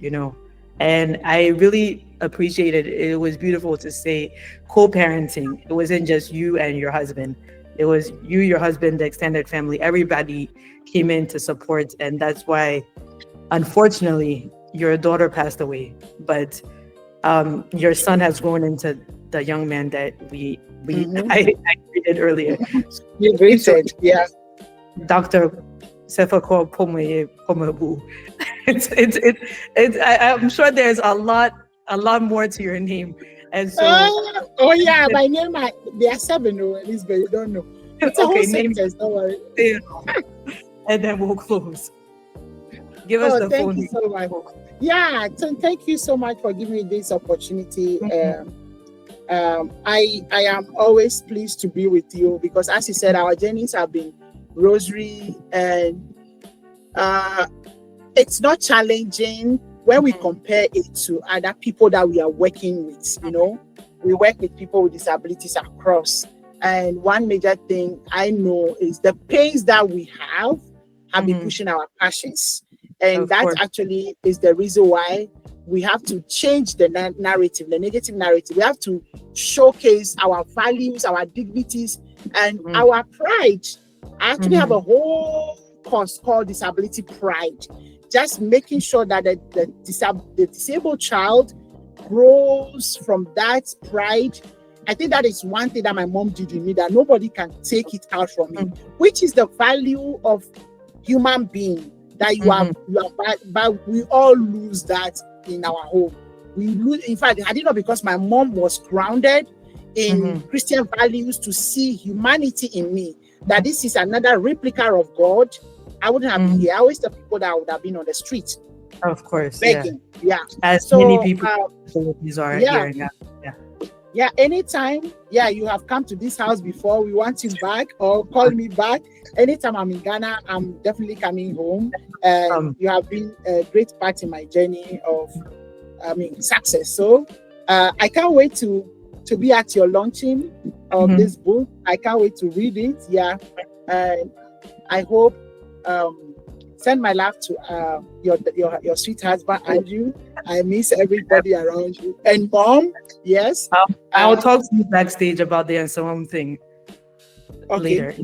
And I really appreciated it. It was beautiful to say co-parenting. It wasn't just you and your husband. It was you, your husband, the extended family. Everybody came in to support. And that's why, unfortunately, your daughter passed away. But your son has grown into the young man that I treated earlier. You greeted, Dr. Sefakor Pomebu. I'm sure there's a lot more to your name. And so, my name, there are 7 Elizabeth, you don't know. It's a whole sentence, don't worry. And then we'll close. Give us the phone. Thank you so much. Yeah, thank you so much for giving me this opportunity. I am always pleased to be with you, because, as you said, our journeys have been rosary, and it's not challenging when we compare it to other people that we are working with. We work with people with disabilities across, and one major thing I know is the pains that we have been pushing our passions, and that actually is the reason why we have to change the narrative, the negative narrative. We have to showcase our values, our dignities, and our pride. I actually have a whole course called Disability Pride, just making sure that the disabled child grows from that pride. I think that is one thing that my mom did in me that nobody can take it out from me, which is the value of human being, that you are but we all lose that in our home. We lose. In fact, I did not, because my mom was grounded in Christian values, to see humanity in me. that this is another replica of God, I wouldn't have been Mhm. here. I always tell people that I would have been on the street Of course, yeah. begging. Yeah. As many So people these are yeah, here now. Yeah. yeah. Anytime, yeah, you have come to this house before, we want you back or call me back. Anytime I'm in Ghana, I'm definitely coming home. And you have been a great part in my journey of, success. So I can't wait to be at your launching of this book. I can't wait to read it. Yeah. And I hope send my love to your sweet husband Andrew. I miss everybody around you. And mom, yes. I'll talk to you backstage about the Anselm thing Okay. later.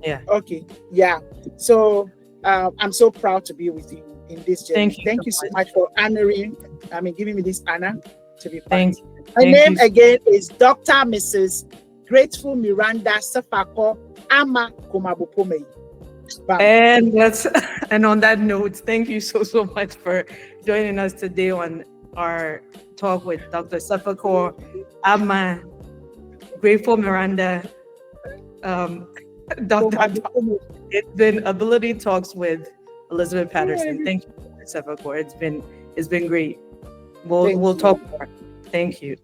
Yeah. Okay. Yeah. So I'm so proud to be with you in this journey. Thank you so much for giving me this honor to be part. Thank you. My name again is Dr. Mrs. Grateful Miranda Sefakor Ama Komabopome. And on that note, thank you so much for joining us today on our talk with Dr. Sefakor Ama Grateful Miranda. Dr. It's been Ability Talks with Elizabeth Patterson. Thank you, Sefakor. It's been great. We'll talk more. Thank you.